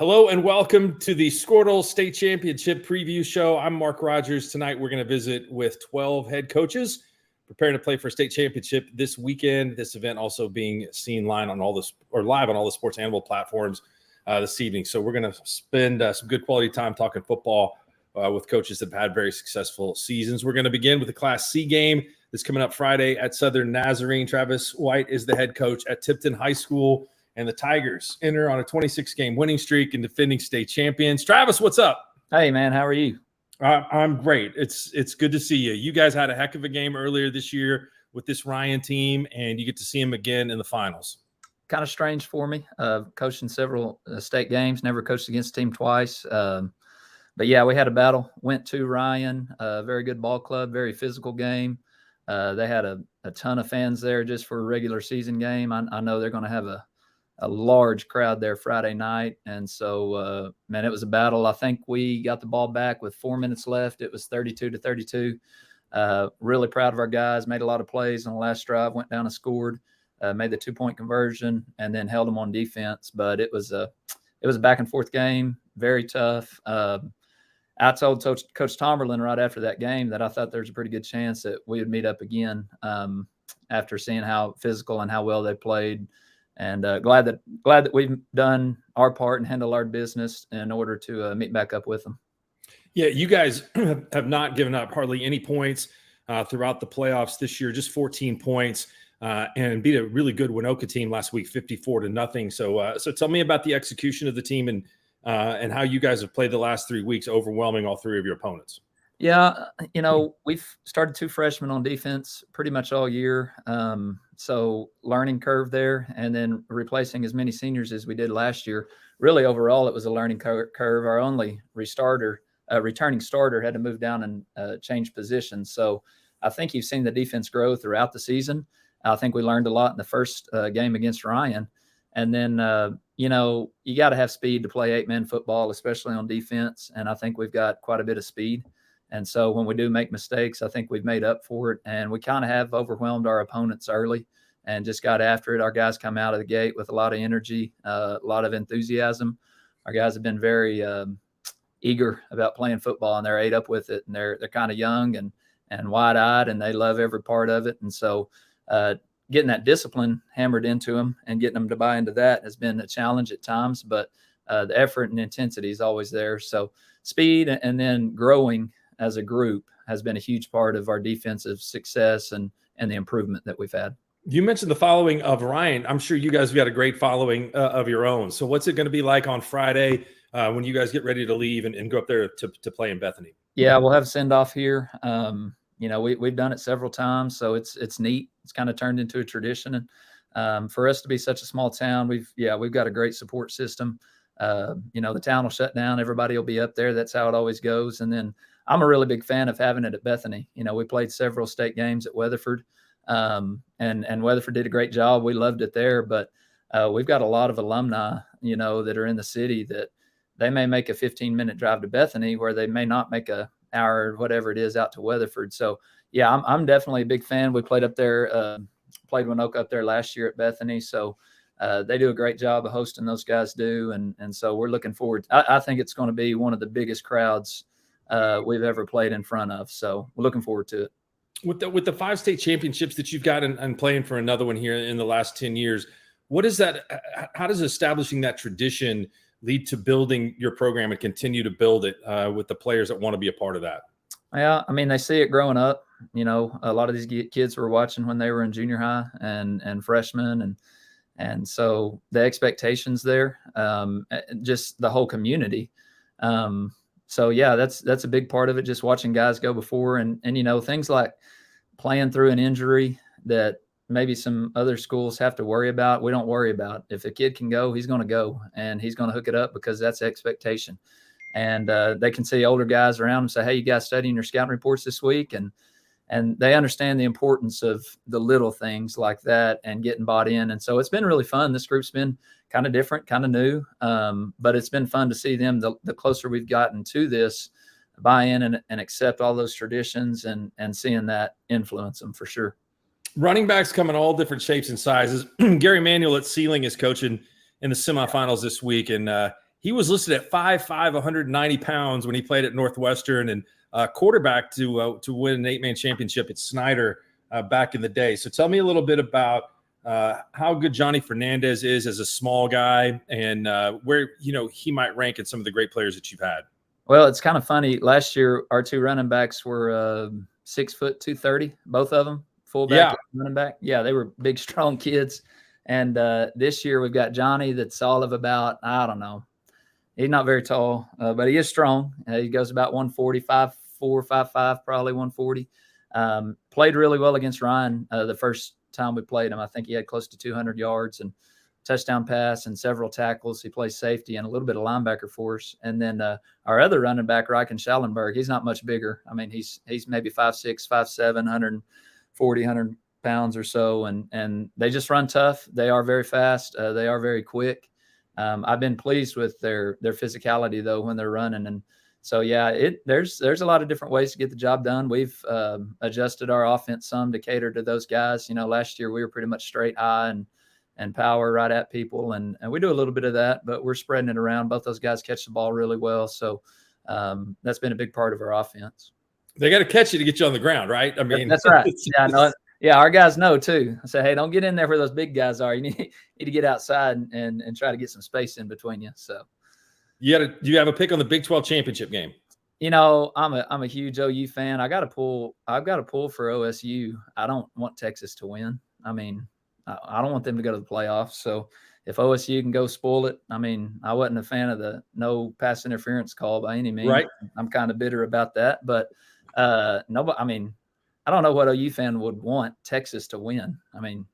Hello and welcome to the Squirtle State Championship Preview Show. I'm Mark Rogers. Tonight we're going to visit with 12 head coaches preparing to play for a state championship this weekend. This event also being seen live on all the sports animal platforms this evening. So we're going to spend some good quality time talking football with coaches that have had very successful seasons. We're going to begin with the Class C game that's coming up Friday at Southern Nazarene. Travis White is the head coach at Tipton High School. And the Tigers enter on a 26-game winning streak and defending state champions. Travis, what's up? Hey, man, how are you? I'm great. It's good to see you. You guys had a heck of a game earlier this year with this Ryan team, and you get to see them again in the finals. Kind of strange for me. Coached in several state games, never coached against a team twice. But, yeah, we had a battle. Went to Ryan, very good ball club, very physical game. They had a ton of fans there just for a regular season game. I know they're going to have a large crowd there Friday night. And so, man, it was a battle. I think we got the ball back with 4 minutes left. It was 32-32. Really proud of our guys. Made a lot of plays on the last drive, went down and scored, made the 2-point conversion, and then held them on defense. But it was a back and forth game, very tough. I told Coach Tomberland right after that game that I thought there was a pretty good chance that we would meet up again after seeing how physical and how well they played. And glad that we've done our part and handled our business in order to meet back up with them. Yeah, you guys have not given up hardly any points throughout the playoffs this year, just 14 points, and beat a really good Winoka team last week, 54-0. So tell me about the execution of the team and how you guys have played the last 3 weeks, overwhelming all three of your opponents. Yeah, we've started 2 freshmen on defense pretty much all year. So learning curve there, and then replacing as many seniors as we did last year. Really, overall, it was a learning curve. Our only returning starter had to move down and change positions. So I think you've seen the defense grow throughout the season. I think we learned a lot in the first game against Ryan. And then, you got to have speed to play 8-man football, especially on defense. And I think we've got quite a bit of speed. And so when we do make mistakes, I think we've made up for it. And we kind of have overwhelmed our opponents early and just got after it. Our guys come out of the gate with a lot of energy, a lot of enthusiasm. Our guys have been very eager about playing football, and they're ate up with it. And they're kind of young and wide-eyed, and they love every part of it. And so getting that discipline hammered into them and getting them to buy into that has been a challenge at times. But the effort and intensity is always there. So speed and then growing as a group has been a huge part of our defensive success and the improvement that we've had. You mentioned the following of Ryan. I'm sure you guys have got a great following of your own. So what's it going to be like on Friday when you guys get ready to leave and go up there to play in Bethany? Yeah, we'll have a send-off here. We've done it several times, so it's neat. It's kind of turned into a tradition. And for us to be such a small town, we've got a great support system. The town will shut down. Everybody will be up there. That's how it always goes. And then I'm a really big fan of having it at Bethany. We played several state games at Weatherford, and Weatherford did a great job. We loved it there, but we've got a lot of alumni, that are in the city that they may make a 15-minute drive to Bethany where they may not make a hour, whatever it is, out to Weatherford. So, yeah, I'm definitely a big fan. We played up there, played Winoka up there last year at Bethany. So they do a great job of hosting, those guys do. And so we're looking forward. I think it's going to be one of the biggest crowds we've ever played in front of. So we're looking forward to it. With the 5 state championships that you've got and playing for another one here in the last 10 years, what is that? How does establishing that tradition lead to building your program and continue to build it with the players that want to be a part of that? Yeah, I mean, they see it growing up. A lot of these kids were watching when they were in junior high and freshmen, and so the expectations there, just the whole community. So yeah, that's a big part of it. Just watching guys go before and things like playing through an injury that maybe some other schools have to worry about. We don't worry about. If a kid can go, he's going to go, and he's going to hook it up because that's the expectation. And they can see older guys around them say, "Hey, you guys studying your scouting reports this week?" And they understand the importance of the little things like that and getting bought in. And so it's been really fun. This group's been kind of different, kind of new, but it's been fun to see them. The closer we've gotten to this, buy in and accept all those traditions and seeing that influence them for sure. Running backs come in all different shapes and sizes. Gary Manuel at Sealing is coaching in the semifinals this week, and He was listed at 5'5", 190 pounds when he played at Northwestern, and quarterback to win an 8-man championship at Snyder back in the day. So tell me a little bit about how good Johnny Fernandez is as a small guy, and where he might rank in some of the great players that you've had. Well, it's kind of funny. Last year, our two running backs were 6 foot 230, both of them, fullback and running back. Yeah, they were big, strong kids. And this year we've got Johnny that's all of about, I don't know. He's not very tall, but he is strong. He goes about 140, 5'4", 5'5", probably 140. Played really well against Ryan the first time we played him. I think he had close to 200 yards and touchdown pass and several tackles. He plays safety and a little bit of linebacker for us. And then our other running back, Ryken Schallenberg, he's not much bigger. I mean, he's maybe 5'6", 5'7", 140, 100 pounds or so. And they just run tough. They are very fast. They are very quick. I've been pleased with their physicality though when they're running. And so, yeah, there's a lot of different ways to get the job done. We've adjusted our offense some to cater to those guys. Last year we were pretty much straight high and power right at people. And we do a little bit of that, but we're spreading it around. Both those guys catch the ball really well. So that's been a big part of our offense. They got to catch you to get you on the ground, right? I mean, that's right. Yeah, no, yeah, our guys know too. I say, hey, don't get in there where those big guys are. You need to get outside and try to get some space in between you. So do you have a pick on the Big 12 championship game? I'm a huge OU fan. I've got to pull for OSU. I don't want Texas to win. I mean, I don't want them to go to the playoffs. So if OSU can go spoil it, I mean, I wasn't a fan of the no pass interference call by any means. Right. I'm kind of bitter about that, but nobody. I mean, I don't know what OU fan would want Texas to win. I mean,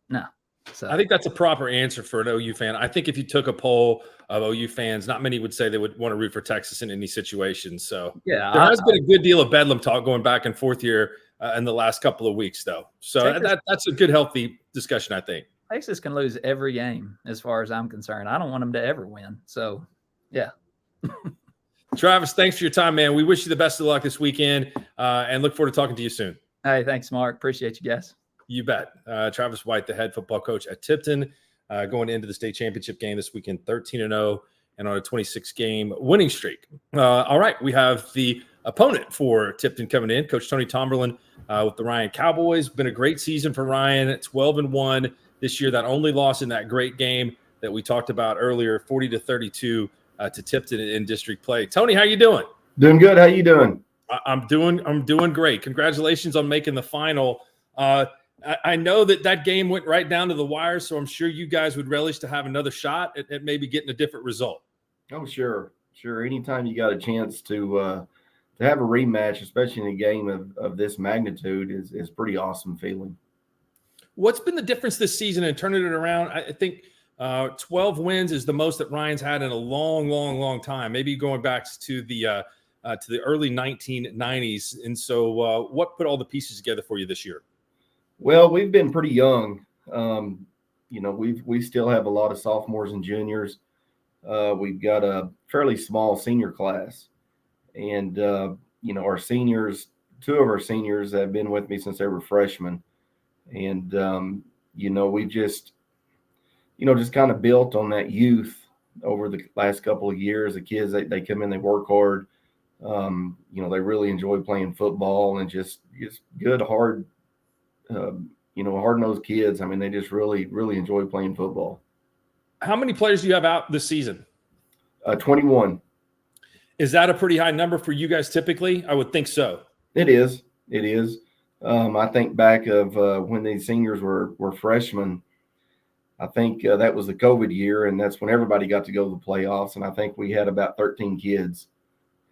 no. So I think that's a proper answer for an OU fan. I think if you took a poll of OU fans, not many would say they would want to root for Texas in any situation. So yeah, there has been a good deal of bedlam talk going back and forth here in the last couple of weeks, though. So that's a good, healthy discussion, I think. Texas can lose every game as far as I'm concerned. I don't want them to ever win. So, yeah. Travis, thanks for your time, man. We wish you the best of luck this weekend and look forward to talking to you soon. Hey, thanks, Mark. Appreciate you guys. You bet. Travis White, the head football coach at Tipton, going into the state championship game this weekend, 13-0 and on a 26-game winning streak. All right, we have the opponent for Tipton coming in, Coach Tony Tomberland with the Ryan Cowboys. Been a great season for Ryan, 12-1 this year. That only loss in that great game that we talked about earlier, 40-32 to Tipton in district play. Tony, how you doing? Doing good. How you doing? I'm doing great. Congratulations on making the final. I know that game went right down to the wire, so I'm sure you guys would relish to have another shot at maybe getting a different result. Oh, sure. Anytime you got a chance to have a rematch, especially in a game of this magnitude, is pretty awesome feeling. What's been the difference this season in turning it around? I think 12 wins is the most that Ryan's had in a long time. Maybe going back to the early 1990s. And so, what put all the pieces together for you this year? Well, we've been pretty young. We still have a lot of sophomores and juniors. We've got a fairly small senior class, and our seniors, two of our seniors have been with me since they were freshmen, and we've just kind of built on that youth over the last couple of years. The kids, they come in, they work hard. They really enjoy playing football and just good, hard. Hard-nosed kids. I mean, they just really enjoy playing football. How many players do you have out this season? 21. Is that a pretty high number for you guys typically? I would think so. It is. I think back of when these seniors were freshmen, I think that was the COVID year, and that's when everybody got to go to the playoffs, and I think we had about 13 kids.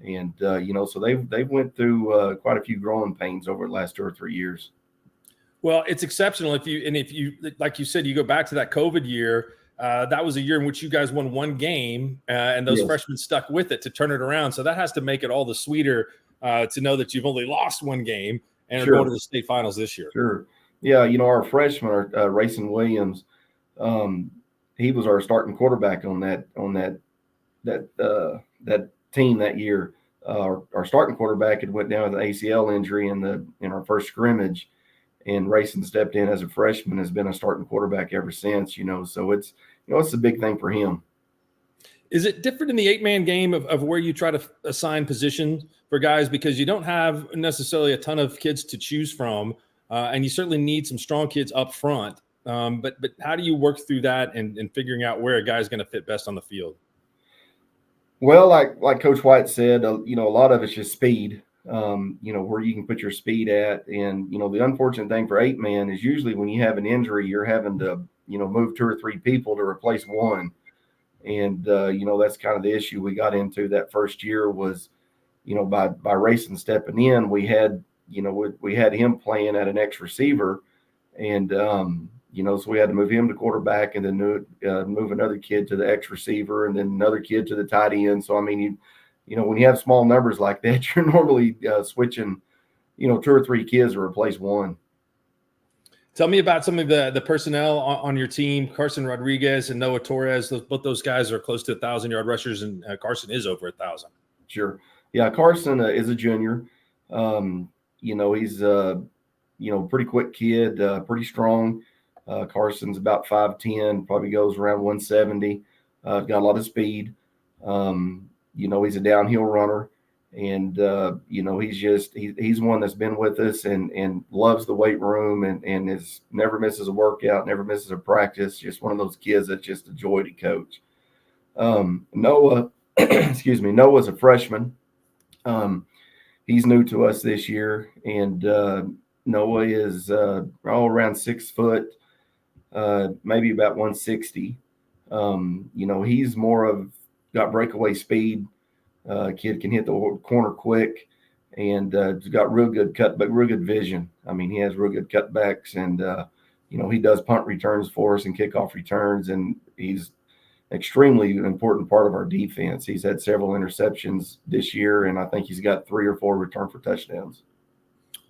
And, so they've went through quite a few growing pains over the last 2 or 3 years. Well, it's exceptional. If you, like you said, you go back to that COVID year, that was a year in which you guys won one game and those freshmen stuck with it to turn it around. So that has to make it all the sweeter to know that you've only lost one game and are going to the state finals this year. Sure. Yeah. Our freshman, Rayson Williams, he was our starting quarterback on that team that year. Our starting quarterback had went down with an ACL injury in our first scrimmage. And Rayson stepped in as a freshman, has been a starting quarterback ever since, so it's a big thing for him. Is it different in the 8-man game of where you try to assign position for guys, because you don't have necessarily a ton of kids to choose from, and you certainly need some strong kids up front. But how do you work through that and figuring out where a guy's going to fit best on the field? Well, like Coach White said, a lot of it's just speed. Where you can put your speed at, and the unfortunate thing for 8-man is usually when you have an injury, you're having to move 2 or 3 people to replace one. And, that's kind of the issue we got into that first year was, by Racing stepping in, we had him playing at an X receiver, and, so we had to move him to quarterback, and then move another kid to the X receiver, and then another kid to the tight end. So, I mean, when you have small numbers like that, you're normally switching, 2 or 3 kids to replace one. Tell me about some of the personnel on your team. Carson Rodriguez and Noah Torres, both those guys are close to 1,000-yard rushers, and Carson is over 1,000. Sure. Yeah, Carson is a junior. He's pretty quick kid, pretty strong. Carson's about 5'10", probably goes around 170. Got a lot of speed. He's a downhill runner. And, he's one that's been with us and loves the weight room and is never misses a workout, never misses a practice. Just one of those kids that's just a joy to coach. Noah, Noah's a freshman. He's new to us this year. And Noah is all around 6 foot, maybe about 160. He's more of got breakaway speed. Kid can hit the corner quick, and he's got real good real good vision. I mean, he has real good cutbacks, and he does punt returns for us and kickoff returns, and he's extremely important part of our defense. He's had several interceptions this year, and I think he's got 3 or 4 return for touchdowns.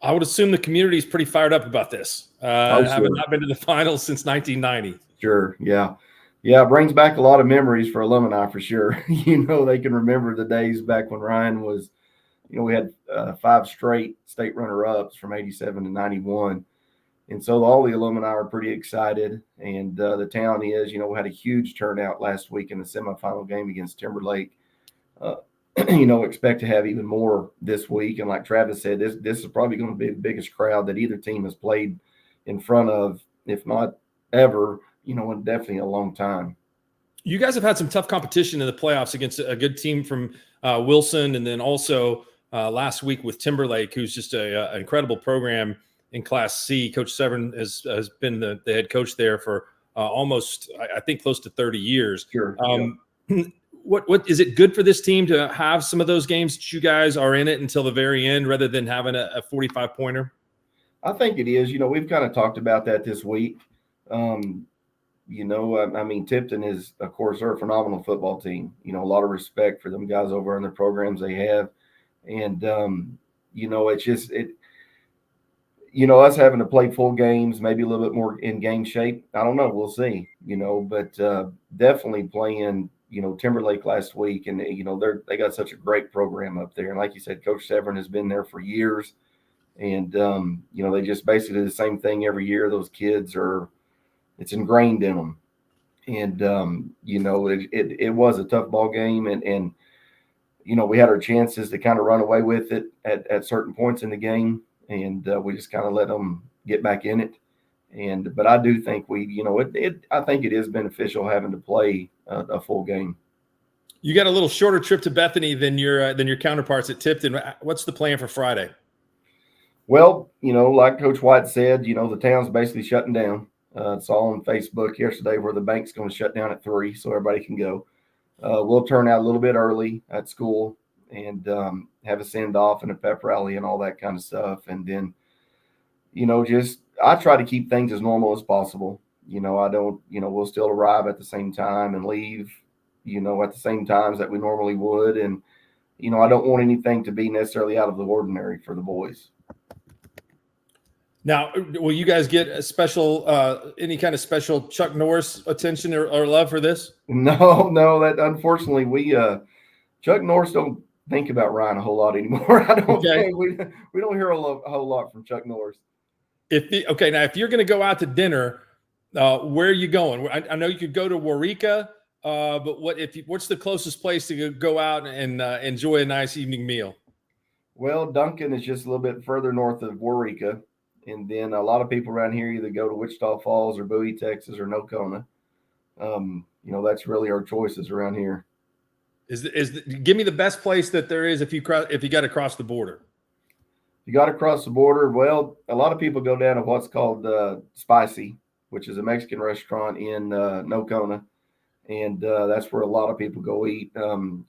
I would assume the community is pretty fired up about this. Having not been to the finals since 1990. Sure, yeah. Yeah, it brings back a lot of memories for alumni for sure. They can remember the days back when Ryan was, we had 5 straight state runner-ups from 87 to 91. And so all the alumni are pretty excited. And the town is, we had a huge turnout last week in the semifinal game against Timberlake. Expect to have even more this week. And like Travis said, this is probably going to be the biggest crowd that either team has played in front of, if not ever, in definitely a long time. You guys have had some tough competition in the playoffs against a good team from Wilson, and then also last week with Timberlake, who's just an incredible program in Class C. Coach Severn has been the head coach there for almost, I think, close to 30 years. Sure. What is it good for this team to have some of those games that you guys are in it until the very end rather than having a 45-pointer? I think it is. We've kind of talked about that this week. Tipton is, of course, they're a phenomenal football team. A lot of respect for them guys over in the programs they have. And, it's just, us having to play full games, maybe a little bit more in game shape. I don't know. We'll see, but definitely playing, Timberlake last week. And, they got such a great program up there. And like you said, Coach Severn has been there for years. And, they just basically do the same thing every year. Those kids it's ingrained in them. And, it was a tough ball game. And we had our chances to kind of run away with it at certain points in the game. And we just kind of let them get back in it. But I do think I think it is beneficial having to play a full game. You got a little shorter trip to Bethany than your counterparts at Tipton. What's the plan for Friday? Well, like Coach White said, the town's basically shutting down. It's all on Facebook yesterday where the bank's going to shut down at 3 so everybody can go. We'll turn out a little bit early at school and have a send-off and a pep rally and all that kind of stuff. And then, I try to keep things as normal as possible. I don't, we'll still arrive at the same time and leave, at the same times that we normally would. And, I don't want anything to be necessarily out of the ordinary for the boys. Now, will you guys get a special, any kind of special Chuck Norris attention or love for this? No, that unfortunately Chuck Norris don't think about Ryan a whole lot anymore. I don't think we don't hear a whole lot from Chuck Norris. Now if you're going to go out to dinner, where are you going? I know you could go to Waurika. But what's the closest place to go out and enjoy a nice evening meal? Well, Duncan is just a little bit further north of Warika. And then a lot of people around here either go to Wichita Falls or Bowie, Texas, or Nocona. That's really our choices around here. Give me the best place that there is if you got to cross the border. You got to cross the border. Well, a lot of people go down to what's called Spicy, which is a Mexican restaurant in Nocona. And that's where a lot of people go eat.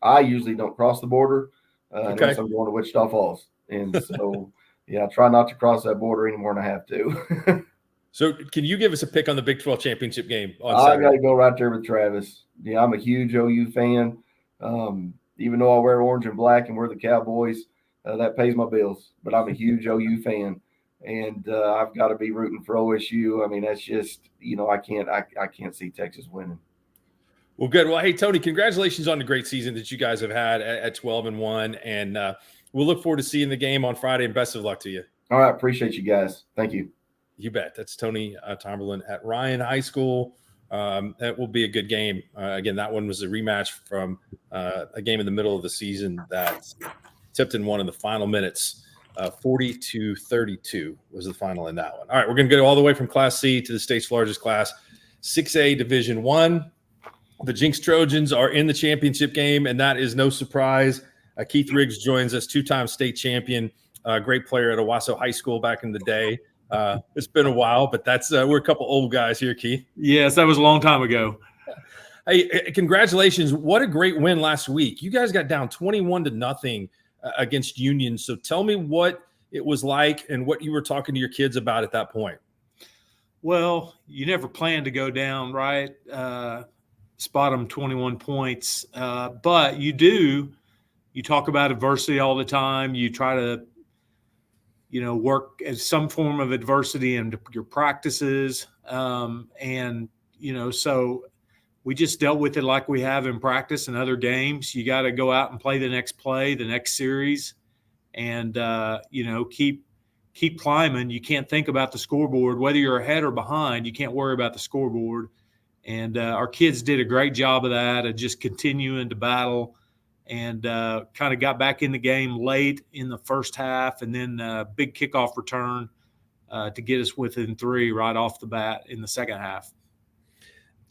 I usually don't cross the border unless I'm going to Wichita Falls. And so, I try not to cross that border any more than I have to. So can you give us a pick on the Big 12 championship game on Saturday? I got to go right there with Travis. Yeah, I'm a huge OU fan. Even though I wear orange and black and we're the Cowboys, that pays my bills. But I'm a huge OU fan. And I've got to be rooting for OSU. I mean, that's just, I can't see Texas winning. Well, good. Well, hey, Tony, congratulations on the great season that you guys have had at 12-1. And we'll look forward to seeing the game on Friday, and best of luck to you. All right. Appreciate you guys. Thank you. You bet. That's Tony Tomberland at Ryan High School. That will be a good game. Again, that one was a rematch from a game in the middle of the season that tipped in one of the final minutes. 40-32 was the final in that one. All right, we're going to go all the way from Class C to the state's largest class, 6A Division I. The Jinx Trojans are in the championship game, and that is no surprise. Keith Riggs joins us, two-time state champion, great player at Owasso High School back in the day. It's been a while, but we're a couple old guys here, Keith. Yes, that was a long time ago. Hey, congratulations. What a great win last week. You guys got down 21-0 against Union. So tell me what it was like and what you were talking to your kids about at that point. Well, you never planned to go down, right? Spot them 21 points. But you talk about adversity all the time. You try to, work as some form of adversity in your practices. So we just dealt with it like we have in practice and other games. You got to go out and play the next play, the next series, and, keep climbing. You can't think about the scoreboard. Whether you're ahead or behind, you can't worry about the scoreboard. And our kids did a great job of that, of just continuing to battle, and kind of got back in the game late in the first half, and then big kickoff return to get us within 3 right off the bat in the second half.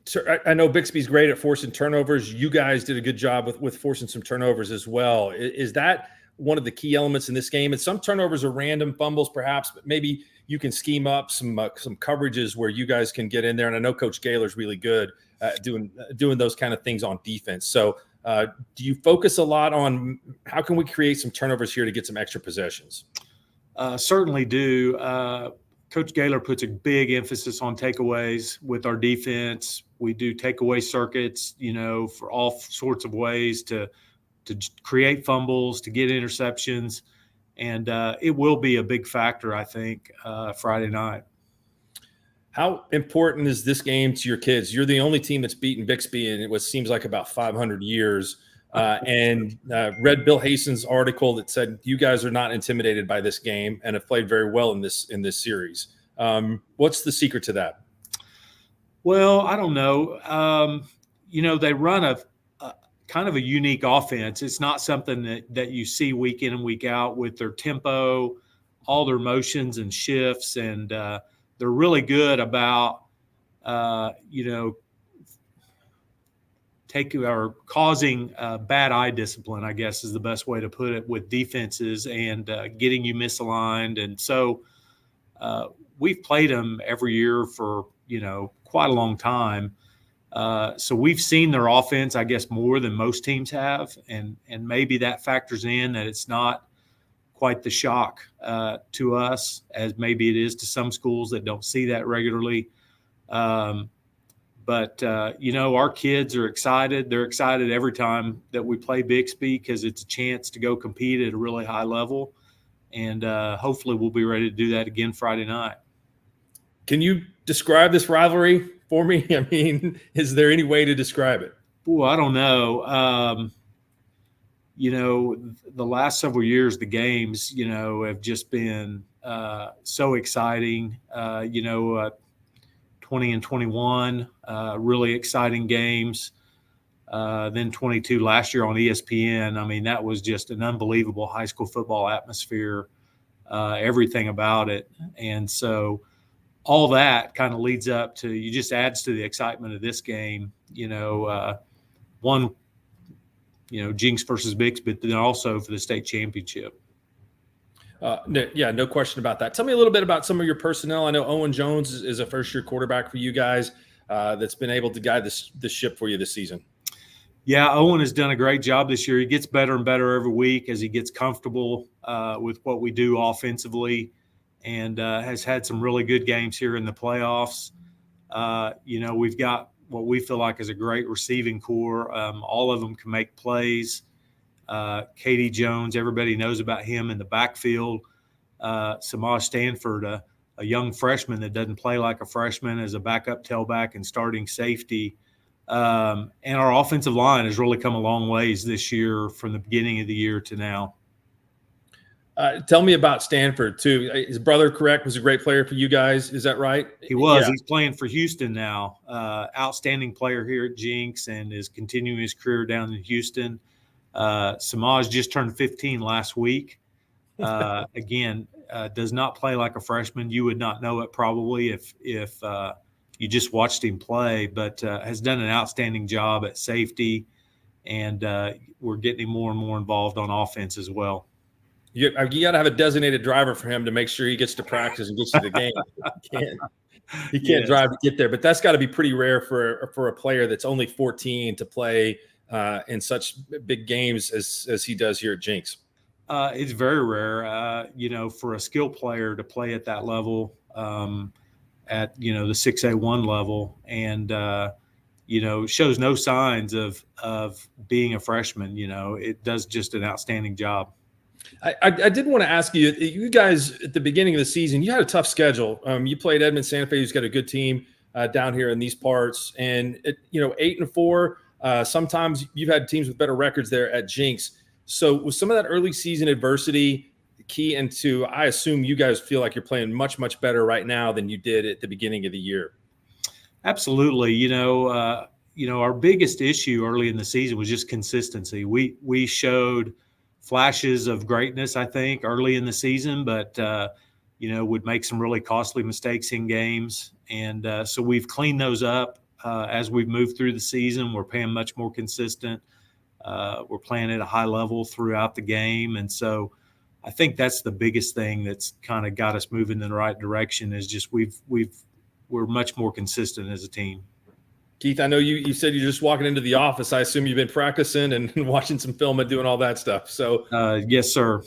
Sir, I know Bixby's great at forcing turnovers. You guys did a good job with forcing some turnovers as well. Is that one of the key elements in this game? And some turnovers are random fumbles, perhaps, but maybe you can scheme up some coverages where you guys can get in there. And I know Coach Gaylor's really good at doing those kind of things on defense. So do you focus a lot on how can we create some turnovers here to get some extra possessions? Certainly do. Coach Gaylor puts a big emphasis on takeaways with our defense. We do takeaway circuits, for all sorts of ways to create fumbles, to get interceptions. And it will be a big factor, I think, Friday night. How important is this game to your kids? You're the only team that's beaten Bixby in what seems like about 500 years. And read Bill Hastings' article that said you guys are not intimidated by this game and have played very well in this series. What's the secret to that? Well, I don't know. They run a kind of a unique offense. It's not something that you see week in and week out with their tempo, all their motions and shifts, and they're really good about causing bad eye discipline, I guess is the best way to put it, with defenses and getting you misaligned. And so we've played them every year for quite a long time. So we've seen their offense, I guess, more than most teams have, and maybe that factors in that it's not quite the shock to us as maybe it is to some schools that don't see that regularly. But our kids are excited. They're excited every time that we play Bixby because it's a chance to go compete at a really high level, and hopefully we'll be ready to do that again Friday night. Can you describe this rivalry for me? I mean, is there any way to describe it? Well, I don't know. The last several years, the games, have just been so exciting. 20 and 21, really exciting games. then 22 last year on ESPN. I mean, that was just an unbelievable high school football atmosphere, everything about it. And so all that kind of leads up to, you just adds to the excitement of this game, one, Jinx versus Bixby, but then also for the state championship. No question about that. Tell me a little bit about some of your personnel. I know Owen Jones is a first-year quarterback for you guys that's been able to guide this ship for you this season. Yeah, Owen has done a great job this year. He gets better and better every week as he gets comfortable with what we do offensively, and has had some really good games here in the playoffs. We've got what we feel like is a great receiving core. All of them can make plays. Katie Jones, everybody knows about him in the backfield. Samaj Stanford, a young freshman that doesn't play like a freshman, as a backup tailback and starting safety. And our offensive line has really come a long ways this year from the beginning of the year to now. Tell me about Stanford, too. His brother, correct, was a great player for you guys. Is that right? He was. Yeah. He's playing for Houston now. Outstanding player here at Jinx and is continuing his career down in Houston. Samaj just turned 15 last week. Again, does not play like a freshman. You would not know it probably if you just watched him play, but has done an outstanding job at safety, and we're getting him more and more involved on offense as well. You got to have a designated driver for him to make sure he gets to practice and gets to the game. He can't drive to get there, but that's got to be pretty rare for a player that's only 14 to play in such big games as he does here at Jinx. It's very rare, for a skill player to play at that level, at the 6A1 level, and shows no signs of being a freshman. It does just an outstanding job. I did want to ask you, you guys at the beginning of the season, you had a tough schedule. You played Edmond Santa Fe, who's got a good team down here in these parts, and 8-4. Sometimes you've had teams with better records there at Jinx. So was some of that early season adversity key into, I assume you guys feel like you're playing much, much better right now than you did at the beginning of the year? Absolutely. Our biggest issue early in the season was just consistency. We showed flashes of greatness, I think, early in the season, but, would make some really costly mistakes in games. And so we've cleaned those up as we've moved through the season. We're playing much more consistent. We're playing at a high level throughout the game. And so I think that's the biggest thing that's kind of got us moving in the right direction, is just we're much more consistent as a team. Keith, I know you said you're just walking into the office. I assume you've been practicing and watching some film and doing all that stuff. So yes, sir.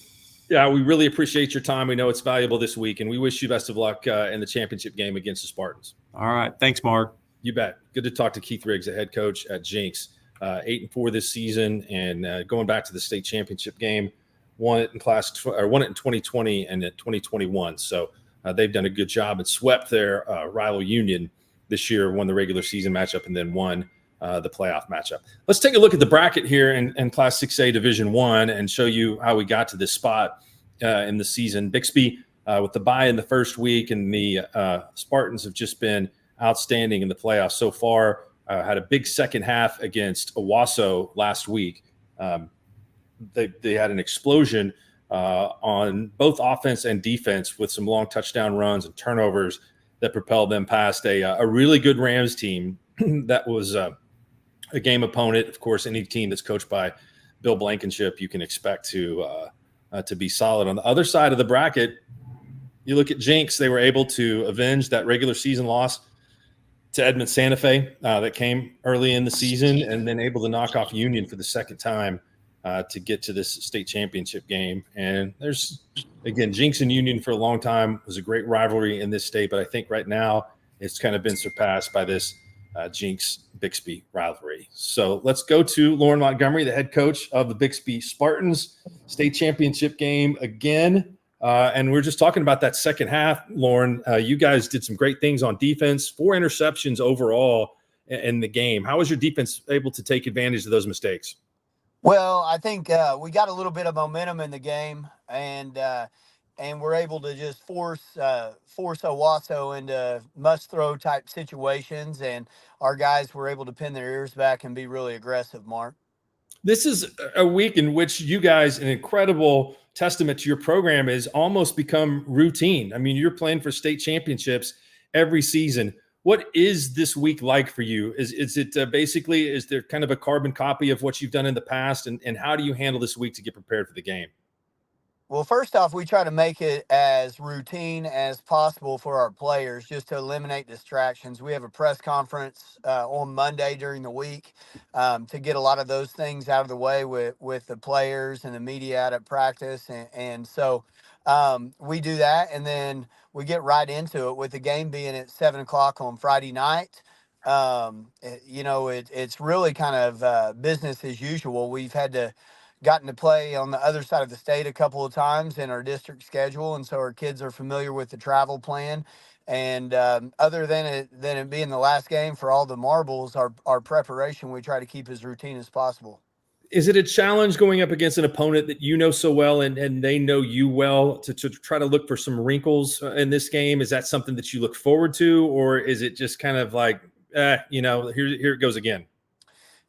Yeah, we really appreciate your time. We know it's valuable this week, and we wish you best of luck in the championship game against the Spartans. All right. Thanks, Mark. You bet. Good to talk to Keith Riggs, the head coach at Jinx. 8-4 this season, and going back to the state championship game, won it in 2020 and in 2021. So they've done a good job and swept their rival Union this year, won the regular season matchup, and then won the playoff matchup. Let's take a look at the bracket here in Class 6A Division I and show you how we got to this spot in the season. Bixby with the bye in the first week, and the Spartans have just been outstanding in the playoffs so far. Had a big second half against Owasso last week. They had an explosion on both offense and defense with some long touchdown runs and turnovers that propelled them past a really good Rams team that was a game opponent. Of course, any team that's coached by Bill Blankenship, you can expect to be solid. On the other side of the bracket, you look at Jinx. They were able to avenge that regular season loss to Edmond Santa Fe that came early in the season, and then able to knock off Union for the second time to get to this state championship game. And there's, again, Jinx and Union for a long time was a great rivalry in this state, but I think right now it's kind of been surpassed by this Jinx-Bixby rivalry. So let's go to Lauren Montgomery, the head coach of the Bixby Spartans, state championship game again. And we're just talking about that second half, Lauren. You guys did some great things on defense, 4 interceptions overall in the game. How was your defense able to take advantage of those mistakes? Well, I think we got a little bit of momentum in the game, and we're able to just force Owasso into must throw type situations, and our guys were able to pin their ears back and be really aggressive, Mark. This is a week in which you guys, an incredible testament to your program, is almost become routine. I mean, you're playing for state championships every season. What is this week like for you? Is it basically, is there kind of a carbon copy of what you've done in the past? And how do you handle this week to get prepared for the game? Well, first off, we try to make it as routine as possible for our players, just to eliminate distractions. We have a press conference on Monday during the week to get a lot of those things out of the way with the players and the media out at practice. And so we do that, and then we get right into it with the game being at 7 o'clock on Friday night. It's really kind of business as usual. We've gotten to play on the other side of the state a couple of times in our district schedule, and so our kids are familiar with the travel plan. And other than it being the last game for all the marbles, our preparation, we try to keep as routine as possible. Is it a challenge going up against an opponent that you know so well and they know you well to try to look for some wrinkles in this game? Is that something that you look forward to, or is it just kind of like, here it goes again?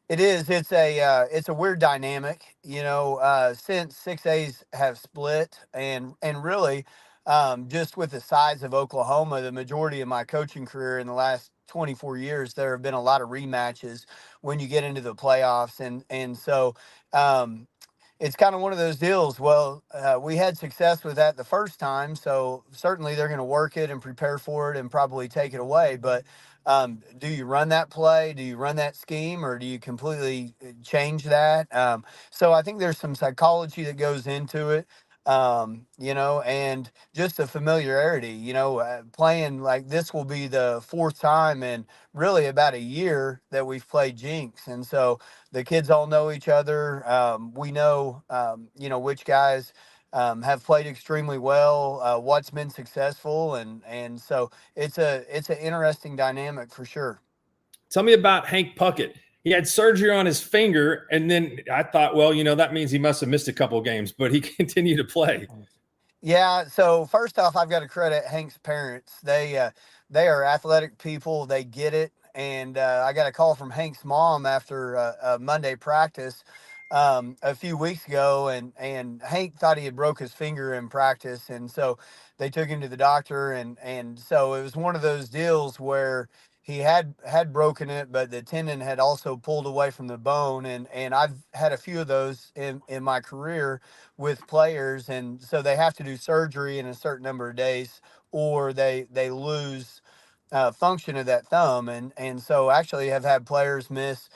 It is. It's a weird dynamic, since 6As have split, and really, just with the size of Oklahoma, the majority of my coaching career in the last 24 years, there have been a lot of rematches when you get into the playoffs, and so it's kind of one of those deals. Well, we had success with that the first time, so certainly they're going to work it and prepare for it and probably take it away, but do you run that play? Do you run that scheme, or do you completely change that? So I think there's some psychology that goes into it, and just the familiarity, playing like this will be the fourth time in really about a year that we've played Jinx. And so the kids all know each other. We know, which guys have played extremely well, what's been successful, and so it's an interesting dynamic for sure. Tell me about Hank Puckett. He had surgery on his finger, and then I thought, well, that means he must have missed a couple of games, but he continued to play. Yeah. So first off, I've got to credit Hank's parents. They are athletic people. They get it. And I got a call from Hank's mom after a Monday practice a few weeks ago, and Hank thought he had broke his finger in practice, and so they took him to the doctor, and so it was one of those deals where he had broken it, but the tendon had also pulled away from the bone, and I've had a few of those in my career with players, and so they have to do surgery in a certain number of days, or they lose function of that thumb, and so actually have had players miss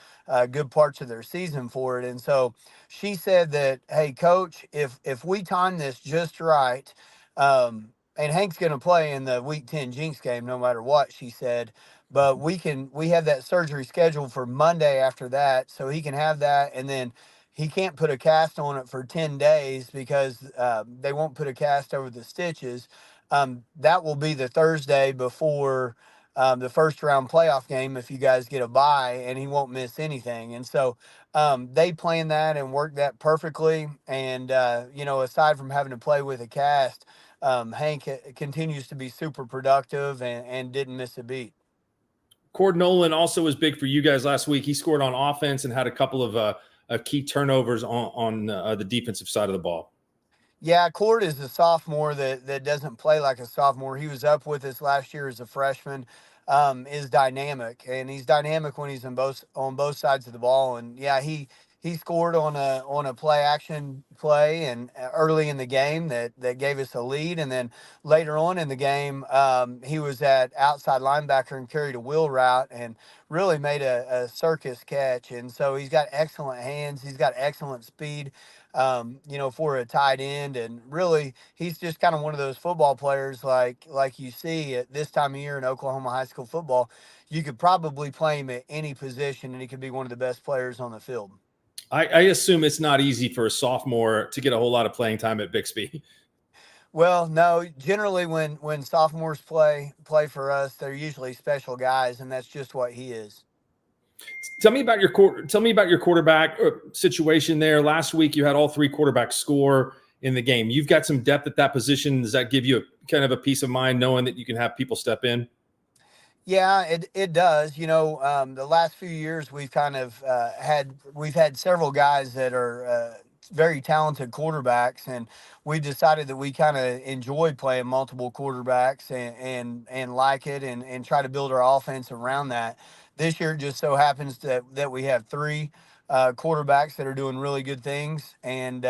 good parts of their season for it. And so she said that, hey, coach, if we time this just right, and Hank's going to play in the week 10 Jinx game no matter what, she said, but we have that surgery scheduled for Monday after that, so he can have that, and then he can't put a cast on it for 10 days because they won't put a cast over the stitches. That will be the Thursday before the first round playoff game if you guys get a bye, and he won't miss anything. And so they planned that and worked that perfectly. And, aside from having to play with a cast, Hank continues to be super productive and didn't miss a beat. Kwood Nolan also was big for you guys last week. He scored on offense and had a couple of key turnovers on the defensive side of the ball. Yeah, Kwood is a sophomore that doesn't play like a sophomore. He was up with us last year as a freshman. Is dynamic, and he's dynamic when he's on both sides of the ball. And yeah, he scored on a play action play and early in the game that gave us a lead, and then later on in the game, he was at outside linebacker and carried a wheel route and really made a circus catch. And so he's got excellent hands. He's got excellent speed. For a tight end, and really he's just kind of one of those football players like you see at this time of year in Oklahoma high school football. You could probably play him at any position, and he could be one of the best players on the field. I assume it's not easy for a sophomore to get a whole lot of playing time at Bixby. Well, no, generally when sophomores play for us, they're usually special guys, and that's just what he is. Tell me about your quarterback situation there. Last week, you had all three quarterbacks score. in the game. You've got some depth at that position. Does that give you kind of a peace of mind knowing that you can have people step in? Yeah, it does. The last few years we've kind of we've had several guys that are very talented quarterbacks, and we decided that we kind of enjoy playing multiple quarterbacks and like it and try to build our offense around that. This year, it just so happens that we have three quarterbacks that are doing really good things, and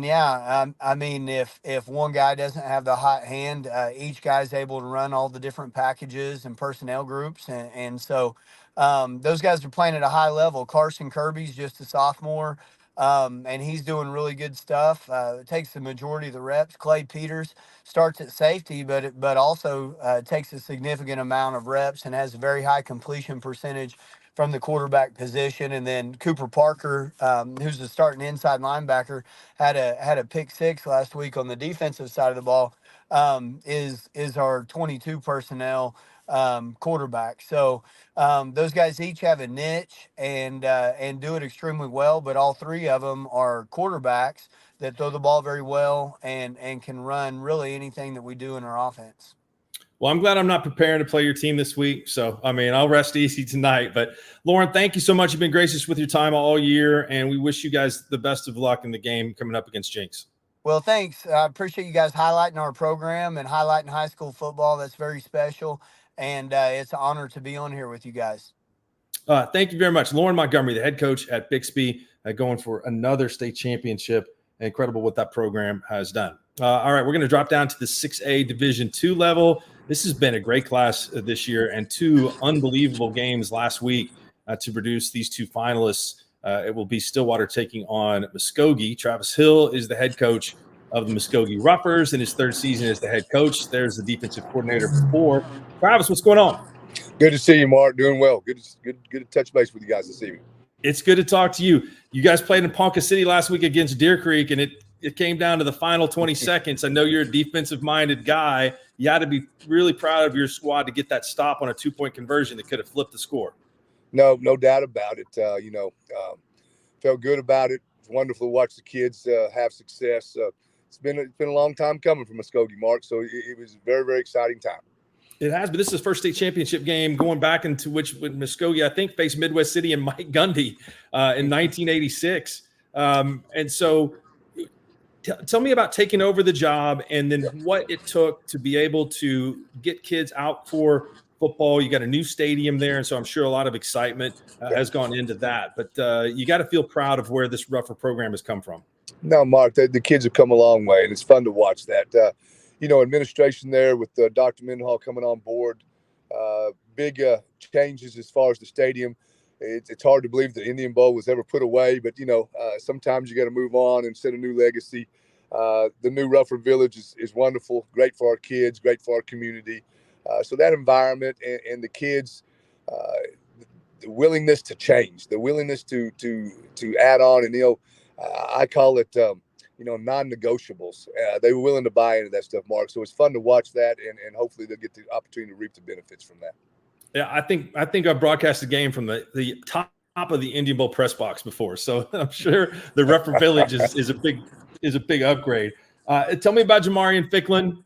yeah, I mean, if one guy doesn't have the hot hand, each guy's able to run all the different packages and personnel groups, and so those guys are playing at a high level. Carson Kirby's just a sophomore, and he's doing really good stuff. Takes the majority of the reps. Clay Peters starts at safety, but also takes a significant amount of reps and has a very high completion percentage from the quarterback position. And then Cooper Parker, who's the starting inside linebacker, had a pick six last week on the defensive side of the ball. Is our 22 personnel quarterback. So those guys each have a niche and do it extremely well. But all three of them are quarterbacks that throw the ball very well and can run really anything that we do in our offense. Well, I'm glad I'm not preparing to play your team this week. So, I mean, I'll rest easy tonight. But, Lauren, thank you so much. You've been gracious with your time all year, and we wish you guys the best of luck in the game coming up against Jinx. Well, thanks. I appreciate you guys highlighting our program and highlighting high school football. That's very special, and it's an honor to be on here with you guys. Thank you very much. Lauren Montgomery, the head coach at Bixby, going for another state championship. Incredible what that program has done. All right, we're going to drop down to the 6A Division II level. This has been a great class this year and two unbelievable games last week to produce these two finalists. It will be Stillwater taking on Muskogee. Travis Hill is the head coach of the Muskogee Ruffers in his third season as the head coach. There's the defensive coordinator before. Travis, what's going on? Good to see you, Mark. Doing well. Good to touch base with you guys this evening. It's good to talk to you. You guys played in Ponca City last week against Deer Creek, and it came down to the final 20 seconds. I know you're a defensive-minded guy. You had to be really proud of your squad to get that stop on a 2-point conversion that could have flipped the score. No doubt about it. Felt good about it. It's wonderful to watch the kids have success. It's been a long time coming from Muskogee, Mark, so it was a very, very exciting time. It has, but this is the first state championship game going back into which Muskogee, I think, faced Midwest City and Mike Gundy in 1986. And so tell me about taking over the job and then what it took to be able to get kids out for football. You got a new stadium there, and so I'm sure a lot of excitement has gone into that. But you got to feel proud of where this Ruffer program has come from. No, Mark, the kids have come a long way, and it's fun to watch that. Administration there with Dr. Mendenhall coming on board, big changes as far as the stadium. It's hard to believe the Indian Bowl was ever put away, but, sometimes you got to move on and set a new legacy. The new Ruffer Village is wonderful, great for our kids, great for our community. So that environment and the kids, the willingness to change, the willingness to add on, and, I call it, non-negotiables. They were willing to buy into that stuff, Mark. So it's fun to watch that, and hopefully they'll get the opportunity to reap the benefits from that. Yeah, I think I broadcast the game from the top of the Indian Bowl press box before, so I'm sure the Ruffer Village is a big upgrade. Tell me about Jamarian Ficklin,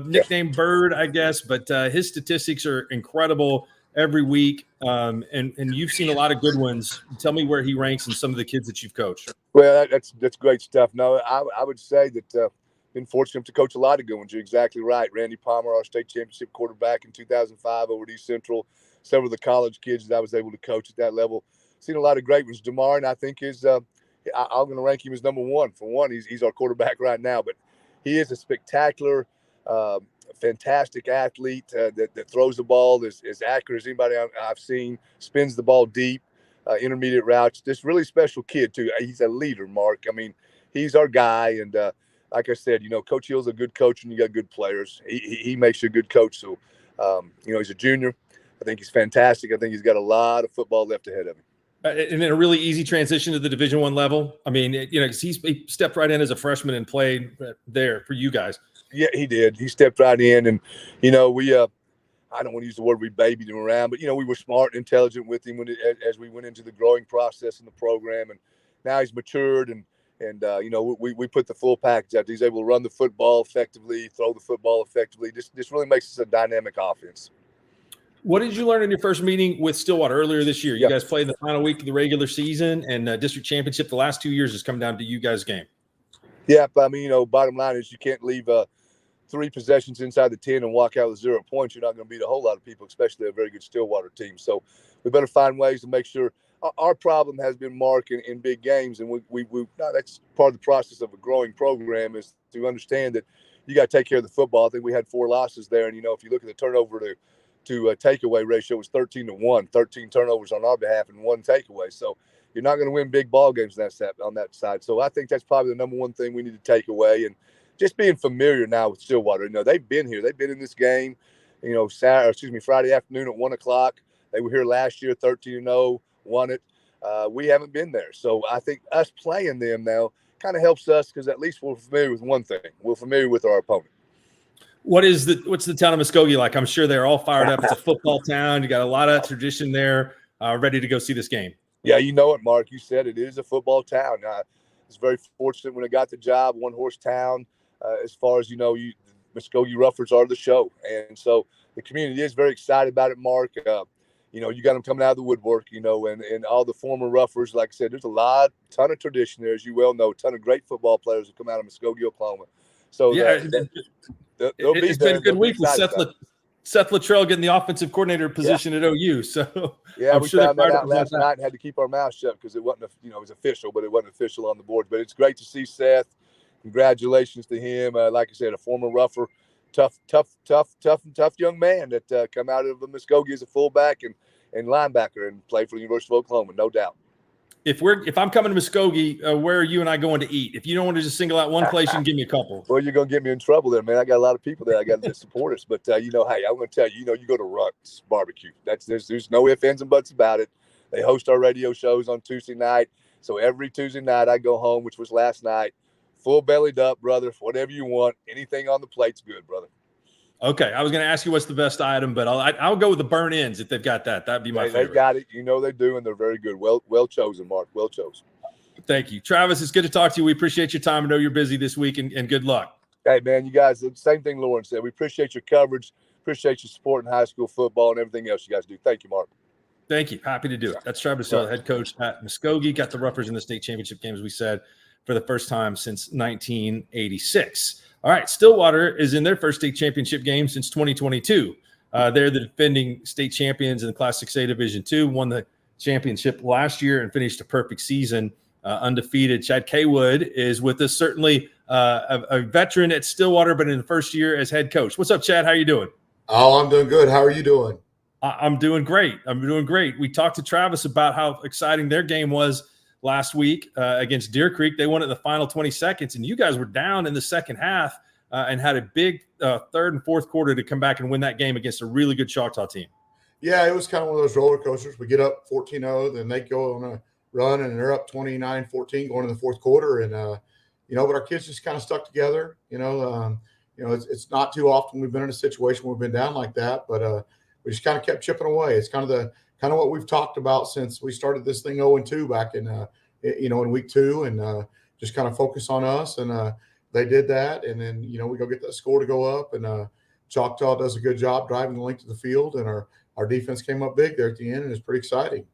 nicknamed Bird, I guess, but his statistics are incredible every week, and you've seen a lot of good ones. Tell me where he ranks in some of the kids that you've coached. Well, that's great stuff. No, I would say that been fortunate to coach a lot of good ones. You're exactly right. Randy Palmer, our state championship quarterback in 2005 over at East Central. Several of the college kids that I was able to coach at that level. Seen a lot of great ones. Jamarian, I think, is I'm going to rank him as number one. For one, he's our quarterback right now, but he is a spectacular, fantastic athlete that throws the ball as accurate as anybody I've seen, spins the ball deep, intermediate routes. This really special kid, too. He's a leader, Mark. I mean, he's our guy. And like I said, Coach Hill's a good coach and you got good players. He makes you a good coach. So, he's a junior. I think he's fantastic. I think he's got a lot of football left ahead of him. And then a really easy transition to the Division I level. I mean, because he stepped right in as a freshman and played there for you guys. Yeah, he did. He stepped right in, and we I don't want to use the word we babied him around, but we were smart and intelligent with him as we went into the growing process in the program, and now he's matured and And we put the full package out. He's able to run the football effectively, throw the football effectively. This really makes us a dynamic offense. What did you learn in your first meeting with Stillwater earlier this year? You guys played the final week of the regular season, and district championship the last 2 years has come down to you guys' game. Yeah, I mean, bottom line is you can't leave 3 possessions inside the 10 and walk out with 0 points. You're not going to beat a whole lot of people, especially a very good Stillwater team. So we better find ways to make sure. Our problem has been Mark in big games, and that's part of the process of a growing program is to understand that you got to take care of the football. I think we had 4 losses there, and if you look at the turnover to takeaway ratio, it was 13-1, 13 turnovers on our behalf and 1 takeaway. So you're not going to win big ball games on that side. So I think that's probably the number one thing we need to take away, and just being familiar now with Stillwater. They've been here, they've been in this game. Friday afternoon at 1:00. They were here last year, 13-0. Won it. We haven't been there. So I think us playing them now kind of helps us because at least we're familiar with one thing. We're familiar with our opponent. What's the town of Muskogee like? I'm sure they're all fired up. It's a football town. You got a lot of tradition there, ready to go see this game. Yeah, you know it, Mark. You said it is a football town. I was very fortunate when I got the job, one-horse town. As far as Muskogee Ruffers are the show. And so the community is very excited about it, Mark. You got them coming out of the woodwork, and all the former Ruffers. Like I said, there's ton of tradition there, as you well know, a ton of great football players that come out of Muskogee, Oklahoma. So yeah, it's been a good week with Seth Luttrell getting the offensive coordinator position at OU. So yeah, we found that out last night and had to keep our mouth shut because it wasn't, it was official, but it wasn't official on the board. But it's great to see Seth. Congratulations to him. Like I said, a former Ruffer, tough young man that come out of the Muskogee as a fullback and linebacker and played for the University of Oklahoma, no doubt. If I'm coming to Muskogee, where are you and I going to eat? If you don't want to just single out one place, you can give me a couple. Well, you're going to get me in trouble there, man. I got a lot of people there. I got to support us. But, hey, I'm going to tell you, you go to Ruck's Barbecue. There's no ifs, ands, and buts about it. They host our radio shows on Tuesday night. So every Tuesday night I go home, which was last night, full bellied up, brother. Whatever you want. Anything on the plate's good, brother. Okay. I was going to ask you what's the best item, but I'll go with the burnt ends if they've got that. That'd be my favorite. They got it. They do, and they're very good. Well chosen, Mark. Well chosen. Thank you. Travis, it's good to talk to you. We appreciate your time. I know you're busy this week, and good luck. Hey, man, you guys, the same thing Lauren said. We appreciate your coverage, appreciate your support in high school football and everything else you guys do. Thank you, Mark. Thank you. Happy to do it. That's Travis Hill, head coach at Muskogee. Got the Ruffers in the state championship game, as we said, for the first time since 1986. All right, Stillwater is in their first state championship game since 2022. They're the defending state champions in the Class 6A Division II, won the championship last year and finished a perfect season undefeated. Chad Kwood is with us, certainly a veteran at Stillwater, but in the first year as head coach. What's up, Chad? How are you doing? Oh, I'm doing good. How are you doing? I'm doing great. We talked to Travis about how exciting their game was last week against Deer Creek. They won it in the final 20 seconds, and you guys were down in the second half and had a big third and fourth quarter to come back and win that game against a really good Choctaw team. Yeah, it was kind of one of those roller coasters. We get up 14-0, then they go on a run, and they're up 29-14 going in the fourth quarter. And, but our kids just kind of stuck together. It's not too often we've been in a situation where we've been down like that, but we just kind of kept chipping away. It's kind of what we've talked about since we started this thing 0-2 back in week 2, and just kind of focus on us. And they did that, and then we go get that score to go up, and Choctaw does a good job driving the length of the field, and our defense came up big there at the end, and it's pretty exciting.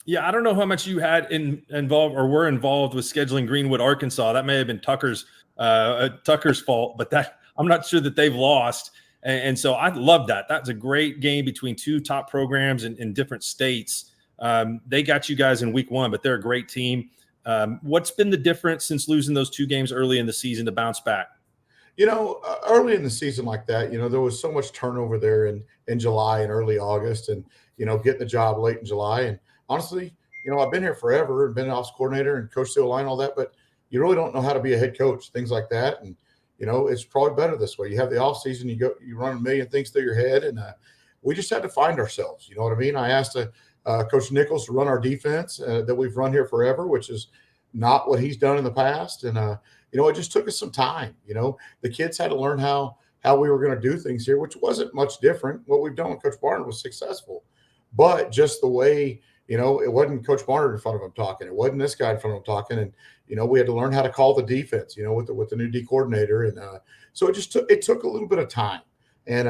Yeah, I don't know how much you had involved or were involved with scheduling Greenwood, Arkansas. That may have been Tucker's fault, but I'm not sure that they've lost. And so I love that. That's a great game between two top programs in different states. They got you guys in week 1, but they're a great team. What's been the difference since losing those 2 games early in the season to bounce back? Early in the season like that, there was so much turnover there in July and early August, and, getting the job late in July. And honestly, I've been here forever and been an office coordinator and coached the O-line, all that, but you really don't know how to be a head coach, things like that. And, it's probably better this way. You have the off season, you run a million things through your head, and we just had to find ourselves. You know what I mean? I asked Coach Nichols to run our defense that we've run here forever, which is not what he's done in the past. And, it just took us some time. The kids had to learn how we were going to do things here, which wasn't much different. What we've done with Coach Barton was successful, but just the way You know, it wasn't Coach Barnard in front of him talking. It wasn't this guy in front of him talking. And, you know, we had to learn how to call the defense, you know, with the new D coordinator. And so it took a little bit of time. And,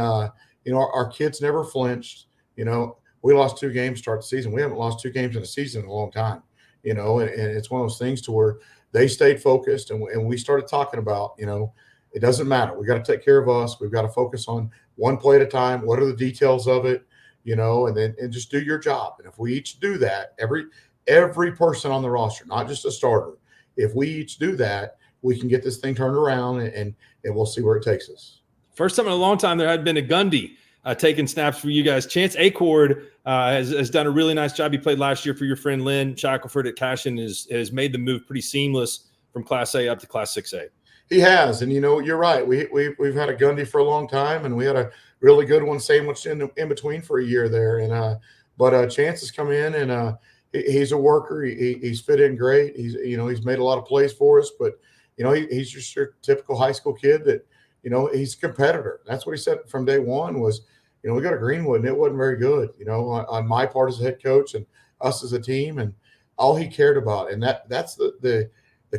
you know, our kids never flinched. You know, we lost 2 games to start the season. We haven't lost 2 games in a season in a long time, you know, and it's one of those things to where they stayed focused. And we started talking about, you know, it doesn't matter. We got to take care of us. We've got to focus on one play at a time. What are the details of it? You know, and just do your job. And if we each do that, every person on the roster, not just a starter, if we each do that, we can get this thing turned around and we'll see where it takes us. First time in a long time there had been a Gundy taking snaps for you guys. Chance Kwood has done a really nice job. He played last year for your friend Lynn Shackelford at Cashin, has made the move pretty seamless from Class A up to Class 6A. He has, and you know, you're right. We've had a Gundy for a long time, and we had a really good one sandwiched in between for a year there. And but Chance has come in, and he's a worker. He's fit in great. He's made a lot of plays for us. But you know, he's just your typical high school kid that, you know, he's a competitor. That's what he said from day one was, you know, we got to Greenwood, and it wasn't very good. You know, on my part as a head coach and us as a team, and all he cared about, and that's the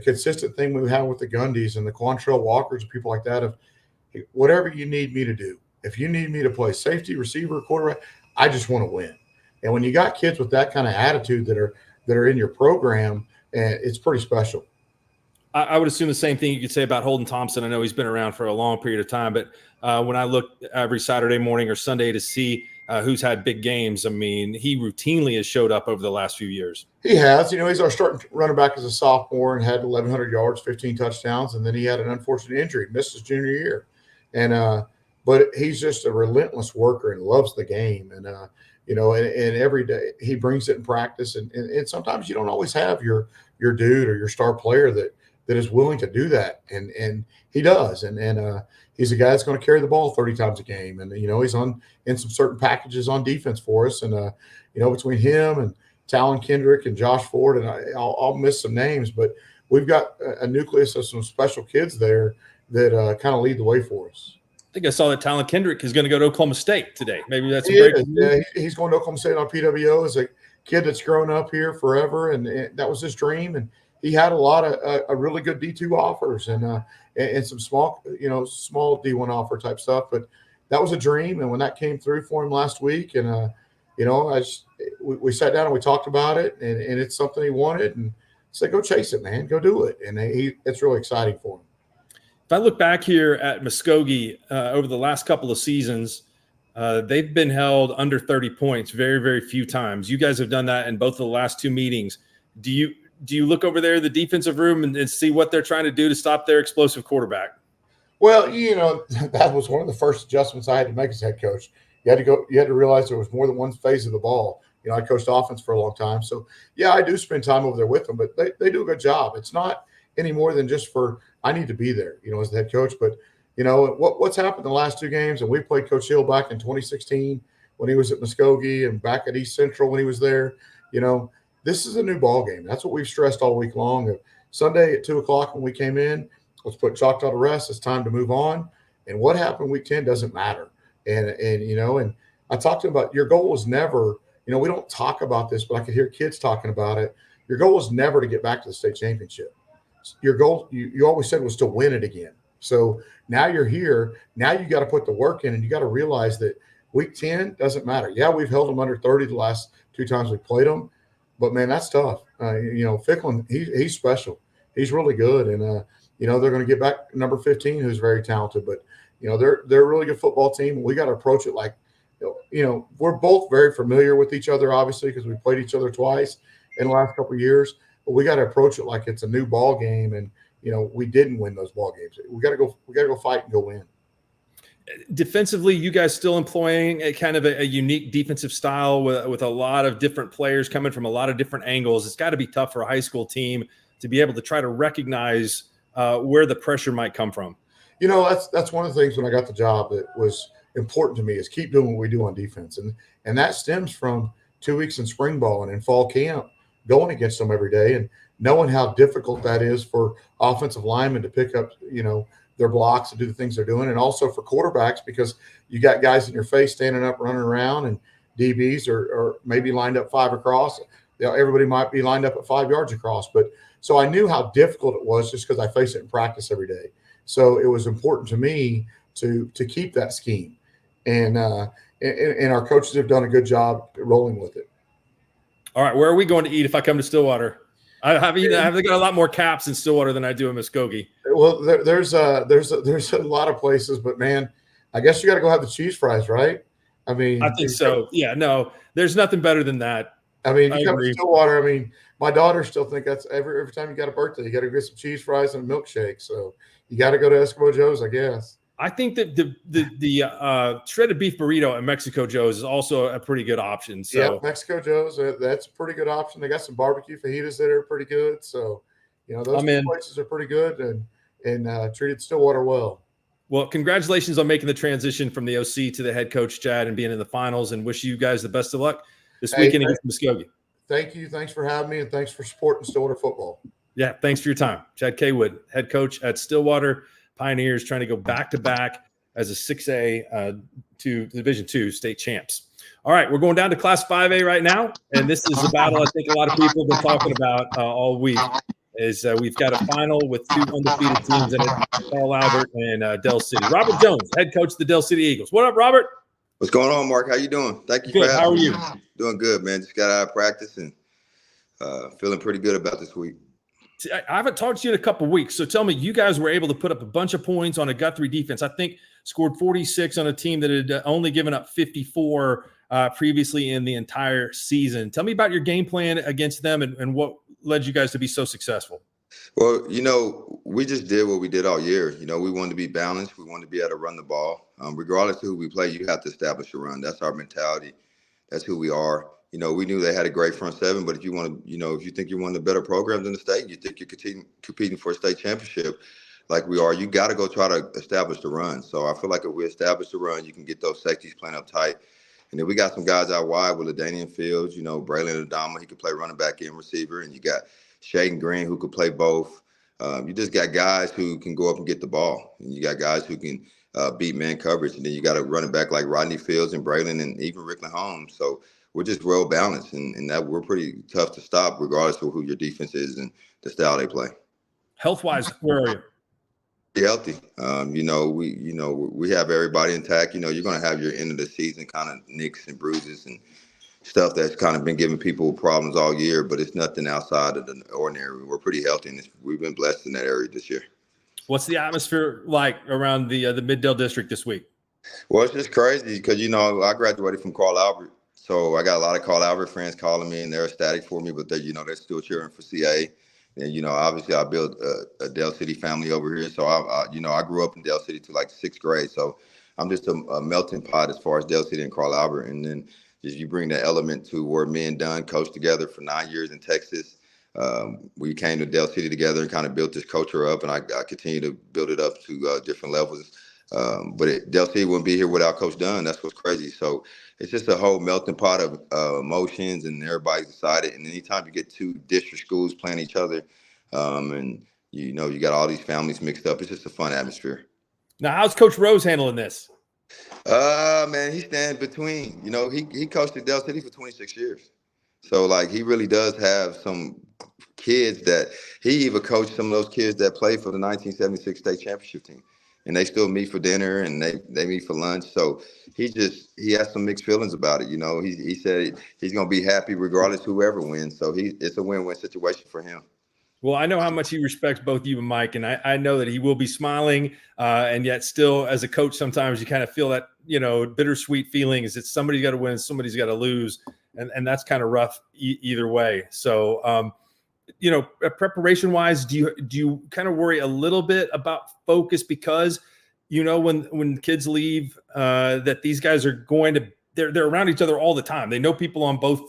consistent thing we have with the Gundys and the Quantrell Walkers and people like that of whatever you need me to do. If you need me to play safety, receiver, quarterback, I just want to win. And when you got kids with that kind of attitude that are in your program, it's pretty special. I would assume the same thing you could say about Holden Thompson. I know he's been around for a long period of time, but when I look every Saturday morning or Sunday to see who's had big games, I mean, he routinely has showed up over the last few years. He has. You know, he's our starting running back as a sophomore and had 1,100 yards, 15 touchdowns, and then he had an unfortunate injury, missed his junior year. And but he's just a relentless worker and loves the game. And you know, and every day he brings it in practice. And sometimes you don't always have your dude or your star player that is willing to do that, and he does. And he's a guy that's going to carry the ball 30 times a game. And you know, he's in some certain packages on defense for us. And you know, between him and Talon Kendrick and Josh Ford, and I'll miss some names, but we've got a nucleus of some special kids there that kind of lead the way for us. I think I saw that Talon Kendrick is going to go to Oklahoma State today. Maybe that's a break. Yeah, he's going to Oklahoma State on PWO as a kid that's grown up here forever, and that was his dream. And he had a lot of a really good D2 offers and some small D1 offer type stuff, but that was a dream. And when that came through for him last week, and you know, we sat down and we talked about it, and it's something he wanted, and said, go chase it, man, go do it. And it's really exciting for him. If I look back here at Muskogee over the last couple of seasons, they've been held under 30 points very, very few times. You guys have done that in both of the last 2 meetings. Do you look over there in the defensive room and see what they're trying to do to stop their explosive quarterback? Well, you know, that was one of the first adjustments I had to make as head coach. You had to realize there was more than one phase of the ball. You know, I coached offense for a long time. So, yeah, I do spend time over there with them, but they do a good job. It's not any more than just for I need to be there, you know, as the head coach. But, you know, what's happened in the last 2 games, and we played Coach Hill back in 2016 when he was at Muskogee and back at East Central when he was there. You know, this is a new ball game. That's what we've stressed all week long. Sunday at 2:00 when we came in, let's put Choctaw to rest. It's time to move on. And what happened week 10 doesn't matter. And you know, and I talked to him about your goal was never, you know, we don't talk about this, but I could hear kids talking about it. Your goal was never to get back to the state championship. Your goal, you always said, was to win it again. So now you're here. Now you got to put the work in, and you got to realize that week 10 doesn't matter. Yeah, we've held them under 30 the last 2 times we played them, but man, that's tough. You know, Ficklin, he's special. He's really good, and you know, they're going to get back number 15, who's very talented. But you know, they're a really good football team. We got to approach it like, you know, we're both very familiar with each other, obviously, because we played each other twice in the last couple of years. But we got to approach it like it's a new ball game, and you know, we didn't win those ball games. We got to go fight and go win. Defensively, you guys still employing a kind of a unique defensive style with a lot of different players coming from a lot of different angles. It's got to be tough for a high school team to be able to try to recognize where the pressure might come from. You know, that's one of the things when I got the job that was important to me is keep doing what we do on defense, and that stems from 2 weeks in spring ball and in fall camp, going against them every day and knowing how difficult that is for offensive linemen to pick up, you know, their blocks and do the things they're doing, and also for quarterbacks because you got guys in your face standing up, running around, and DBs or maybe lined up 5 across. Everybody might be lined up at 5 yards across. But so I knew how difficult it was just because I face it in practice every day. So it was important to me to keep that scheme. And our coaches have done a good job rolling with it. All right, where are we going to eat if I come to Stillwater? I've got a lot more caps in Stillwater than I do in Muskogee. Well, there's a lot of places, but man, I guess you got to go have the cheese fries, right? I mean, I think so. Yeah, no, there's nothing better than that. I mean, you come to Stillwater. I mean, my daughter still think that's every time you got a birthday, you got to get some cheese fries and a milkshake. So you got to go to Eskimo Joe's, I guess. I think that the shredded beef burrito at Mexico Joe's is also a pretty good option. So yeah, Mexico Joe's, that's a pretty good option. They got some barbecue fajitas that are pretty good. So, those places are pretty good and treated Stillwater well. Well, congratulations on making the transition from the OC to the head coach, Chad, and being in the finals, and wish you guys the best of luck this weekend against Muskogee. Thank you. Thanks for having me, and thanks for supporting Stillwater football. Yeah, thanks for your time. Chad Kwood, head coach at Stillwater Pioneers, trying to go back-to-back as a 6A to Division II state champs. All right, we're going down to Class 5A right now, and this is the battle I think a lot of people have been talking about all week. We've got a final with 2 undefeated teams in it, Carl Albert and Del City. Robert Jones, head coach of the Del City Eagles. What up, Robert? What's going on, Mark? How you doing? Thank you Good. for having me. How are you? Doing good, man. Just got out of practice and feeling pretty good about this week. I haven't talked to you in a couple of weeks, so tell me, you guys were able to put up a bunch of points on a Guthrie defense. I think scored 46 on a team that had only given up 54 previously in the entire season. Tell me about your game plan against them and what led you guys to be so successful. Well, we just did what we did all year. We wanted to be balanced. We wanted to be able to run the ball. Regardless of who we play, you have to establish a run. That's our mentality. That's who we are. We knew they had a great front seven, but if you want to, if you think you're one of the better programs in the state, you think you're competing for a state championship like we are, you got to go try to establish the run. So I feel like if we establish the run, you can get those safeties playing up tight. And then we got some guys out wide with LaDainian Fields, Braylon Adama, he could play running back and receiver. And you got Shaden Green who could play both. You just got guys who can go up and get the ball. And you got guys who can beat man coverage. And then you got a running back like Rodney Fields and Braylon and even Rickland Holmes. So we're just well balanced, and that we're pretty tough to stop regardless of who your defense is and the style they play. Health-wise, where are you? Pretty healthy. We have everybody intact. You're going to have your end of the season kind of nicks and bruises and stuff that's kind of been giving people problems all year, but it's nothing outside of the ordinary. We're pretty healthy, and we've been blessed in that area this year. What's the atmosphere like around the Mid-Del District this week? Well, it's just crazy because, I graduated from Carl Albert. So I got a lot of Carl Albert friends calling me, and they're ecstatic for me, but they're still cheering for CA. And, obviously I built a Del City family over here. So I grew up in Del City to like 6th grade. So I'm just a melting pot as far as Del City and Carl Albert. And then just you bring that element to where me and Dunn coached together for 9 years in Texas. We came to Del City together and kind of built this culture up, and I continue to build it up to different levels. But Del City wouldn't be here without Coach Dunn. That's what's crazy. So it's just a whole melting pot of emotions, and everybody's excited. And anytime you get 2 district schools playing each other, and you got all these families mixed up, it's just a fun atmosphere. Now, how's Coach Rose handling this? Man, he stands between. He coached at Del City for 26 years. So, he really does have some kids that he even coached some of those kids that played for the 1976 state championship team. And they still meet for dinner and they meet for lunch. So he has some mixed feelings about it. He said he's going to be happy regardless whoever wins. So it's a win-win situation for him. Well, I know how much he respects both you and Mike, and I know that he will be smiling, and yet still as a coach, sometimes you kind of feel that, bittersweet feeling is that somebody's got to win, somebody's got to lose. And that's kind of rough either way. So, preparation wise, do you kind of worry a little bit about focus because, when kids leave, that these guys are they're around each other all the time. They know people on both,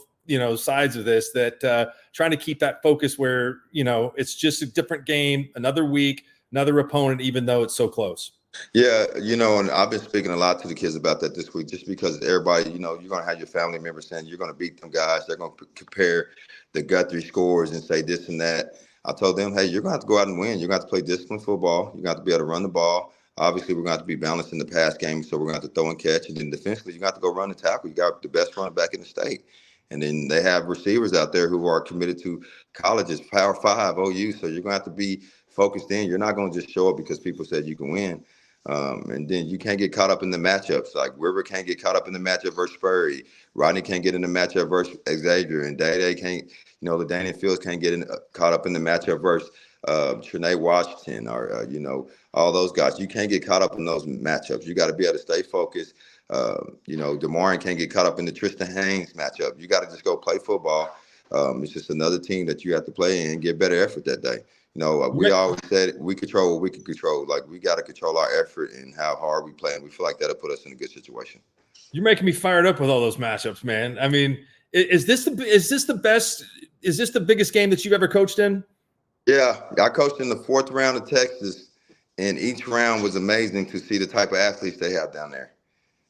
sides of this, that trying to keep that focus where, it's just a different game, another week, another opponent, even though it's so close. Yeah, and I've been speaking a lot to the kids about that this week, just because everybody, you're going to have your family members saying you're going to beat them guys. They're going to compare the Guthrie scores and say this and that. I told them, hey, you're going to have to go out and win. You're going to have to play disciplined football. You're going to have to be able to run the ball. Obviously, we're going to have to be balanced in the pass game, so we're going to have to throw and catch. And then defensively, you're going to have to go run and tackle. You got the best running back in the state. And then they have receivers out there who are committed to colleges, Power 5, OU. So you're going to have to be focused in. You're not going to just show up because people said you can win. And then you can't get caught up in the matchups. Like River can't get caught up in the matchup versus Spurry. Rodney can't get in the matchup versus Xavier. And Day can't, LaDainian Fields can't get caught up in the matchup versus Trinae Washington or, all those guys. You can't get caught up in those matchups. You got to be able to stay focused. DeMarion can't get caught up in the Tristan Haynes matchup. You got to just go play football. It's just another team that you have to play and get better effort that day. We always said we control what we can control. Like, we got to control our effort and how hard we play, and we feel like that'll put us in a good situation. You're making me fired up with all those matchups, man. I mean, is this the best? Is this the biggest game that you've ever coached in? Yeah, I coached in the 4th round of Texas, and each round was amazing to see the type of athletes they have down there.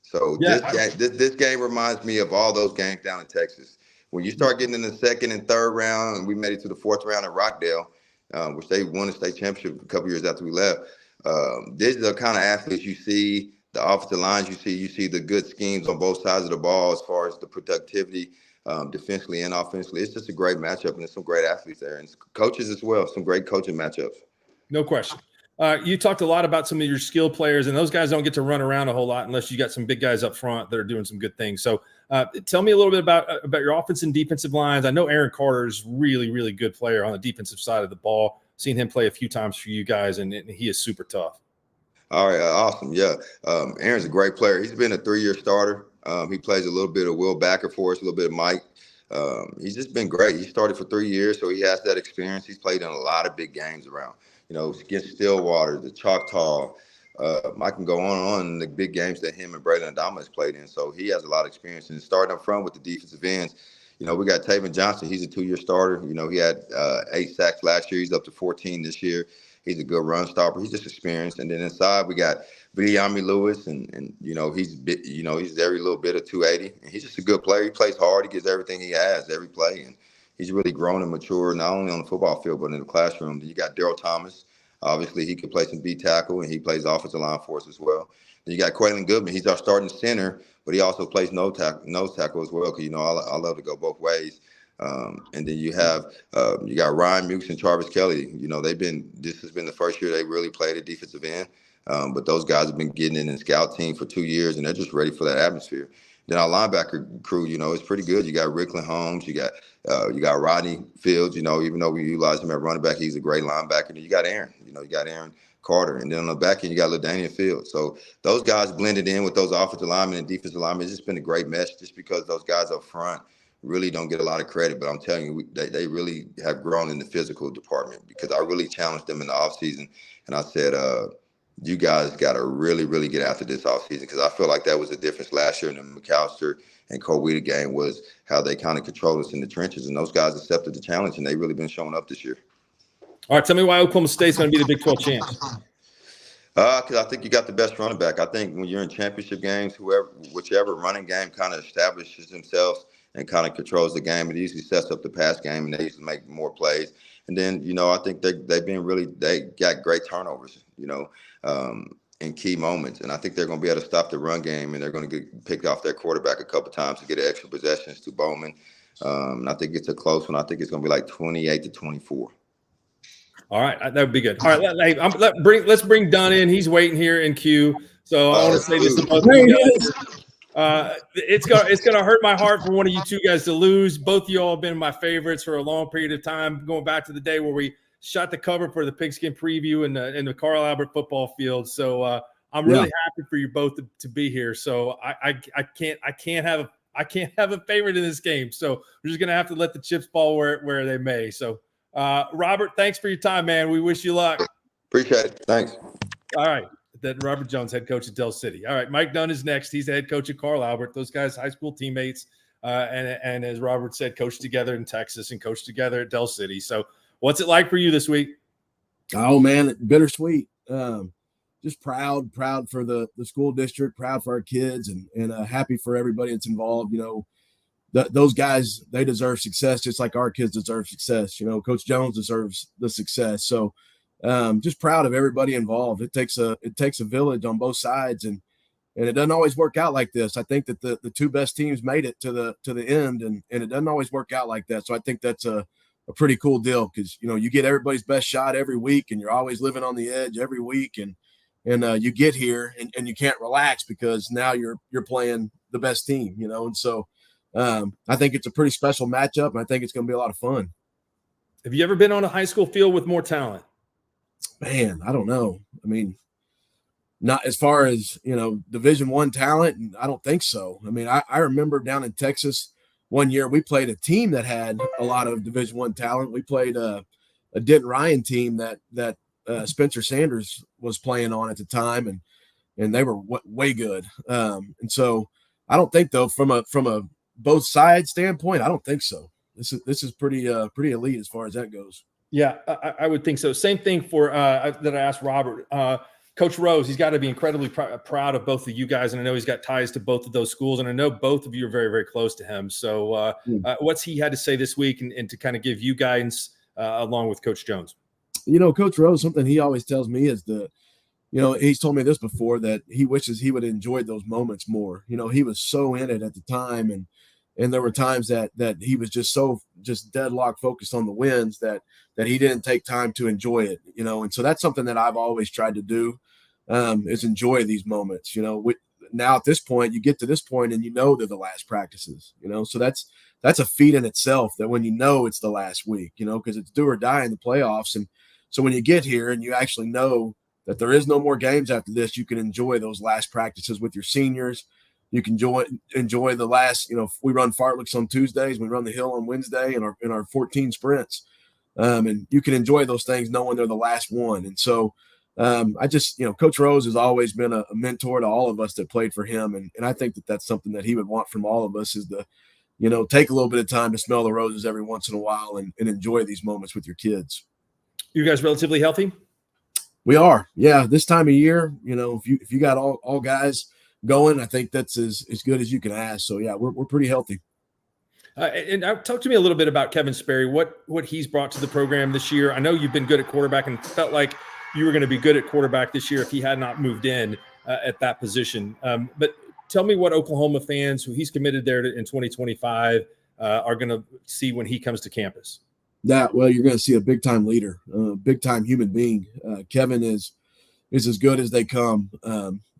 So this game reminds me of all those games down in Texas. When you start getting in the 2nd and 3rd round, and we made it to the 4th round at Rockdale, which they won the state championship a couple years after we left. These are the kind of athletes you see, the offensive lines you see the good schemes on both sides of the ball as far as the productivity defensively and offensively. It's just a great matchup, and there's some great athletes there. And coaches as well, some great coaching matchups. No question. You talked a lot about some of your skill players, and those guys don't get to run around a whole lot unless you got some big guys up front that are doing some good things. So tell me a little bit about your offense and defensive lines. I know Aaron Carter is really, really good player on the defensive side of the ball. Seen him play a few times for you guys, and he is super tough. All right, awesome. Yeah, Aaron's a great player. He's been a 3-year starter. He plays a little bit of Will Backer for us, a little bit of Mike. He's just been great. He started for 3 years, so he has that experience. He's played in a lot of big games around, against Stillwater, the Choctaw. I can go on in the big games that him and Braylon Adama has played in. So he has a lot of experience. And starting up front with the defensive ends, we got Taven Johnson. He's a 2-year starter. He had 8 sacks last year. He's up to 14 this year. He's a good run stopper. He's just experienced. And then inside we got Viliami Lewis, and he's every little bit of 280. And he's just a good player. He plays hard. He gives everything he has every play. And he's really grown and matured, not only on the football field, but in the classroom. Then you got Daryl Thomas. Obviously, he could play some B tackle, and he plays offensive line for us as well. Then you got Quaylen Goodman. He's our starting center, but he also plays nose tackle as well, because, I love to go both ways. And then you got Ryan Mukes and Travis Kelly. This has been the first year they really played at defensive end. But those guys have been getting in the scout team for 2 years, and they're just ready for that atmosphere. Then our linebacker crew, is pretty good. You got Rickland Holmes, you got Rodney Fields. Even though we utilize him at running back, he's a great linebacker. And you got Aaron. You got Aaron Carter, and then on the back end you got LaDainian Fields. So those guys blended in with those offensive linemen and defensive linemen. It's just been a great mesh, just because those guys up front really don't get a lot of credit. But I'm telling you, they really have grown in the physical department, because I really challenged them in the offseason, and I said, you guys got to really, really get after this offseason, because I feel like that was the difference last year in the McAllister and Kwood game, was how they kind of controlled us in the trenches. And those guys accepted the challenge, and they've really been showing up this year. All right, tell me why Oklahoma State's going to be the Big 12 champs. Because I think you got the best running back. I think when you're in championship games, whichever running game kind of establishes themselves and kind of controls the game, it usually sets up the pass game, and they usually make more plays. And then, I think they got great turnovers, in key moments. And I think they're going to be able to stop the run game, and they're going to get picked off their quarterback a couple times to get extra possessions to Bowman. And I think it's a close one. I think it's going to be like 28-24. All right, that would be good. All right, let's bring Dunn in. He's waiting here in queue. So I want to say this to both of you guys. It's gonna hurt my heart for one of you two guys to lose. Both of you all have been my favorites for a long period of time, going back to the day where we shot the cover for the Pigskin preview in the Carl Albert football field. So I'm really happy for you both to be here. So I can't have a favorite in this game. So we're just gonna have to let the chips fall where they may. So. Robert, thanks for your time, man. We wish you luck. Appreciate it. Thanks. All right. That Robert Jones, head coach at Del City. All right. Mike Dunn is next. He's the head coach at Carl Albert. Those guys, high school teammates. And as Robert said, coached together in Texas and coached together at Del City. So what's it like for you this week? Oh, man, bittersweet. Just proud for the school district, proud for our kids, and happy for everybody that's involved. Those guys, they deserve success just like our kids deserve success. Coach Jones deserves the success. So just proud of everybody involved. It takes a village on both sides, and it doesn't always work out like this. I think that the two best teams made it to the end, and it doesn't always work out like that. So I think that's a pretty cool deal, because you get everybody's best shot every week, and you're always living on the edge every week, and you get here and you can't relax because now you're playing the best team, and so I think it's a pretty special matchup, and I think it's going to be a lot of fun. Have you ever been on a high school field with more talent? Man, I don't know. I mean, not as far as, Division I talent, and I don't think so. I mean, I remember down in Texas one year we played a team that had a lot of Division I talent. We played a Denton Ryan team that Spencer Sanders was playing on at the time, and they were way good. And so I don't think, though, from a both sides standpoint, I don't think so. This is pretty elite as far as that goes. Yeah, I would think so. Same thing for that I asked Robert. Coach Rose, he's got to be incredibly proud of both of you guys, and I know he's got ties to both of those schools, and I know both of you are very, very close to him. So what's he had to say this week, and to kind of give you guidance along with Coach Jones? Coach Rose, something he always tells me is he's told me this before, that he wishes he would have enjoyed those moments more. He was so in it at the time, and there were times that he was just deadlock focused on the wins that he didn't take time to enjoy it, and so that's something that I've always tried to do, is enjoy these moments. Now at this point, you get to this point and they're the last practices, so that's a feat in itself, that when it's the last week, because it's do or die in the playoffs. And so when you get here and you actually know that there is no more games after this, you can enjoy those last practices with your seniors. You can enjoy the last, we run fartleks on Tuesdays, we run the hill on Wednesday in our 14 sprints. And you can enjoy those things knowing they're the last one. And so I just, Coach Rose has always been a mentor to all of us that played for him. And I think that that's something that he would want from all of us, is to, take a little bit of time to smell the roses every once in a while and enjoy these moments with your kids. You guys relatively healthy? We are. Yeah. This time of year, if you got all guys going, I think that's as good as you can ask. So yeah, we're pretty healthy. And talk to me a little bit about Kevin Sperry, what he's brought to the program this year. I know you've been good at quarterback and felt like you were going to be good at quarterback this year if he had not moved in at that position. But tell me what Oklahoma fans who he's committed there in 2025 are going to see when he comes to campus. Well, you're going to see a big-time leader, big-time human being. Kevin is as good as they come.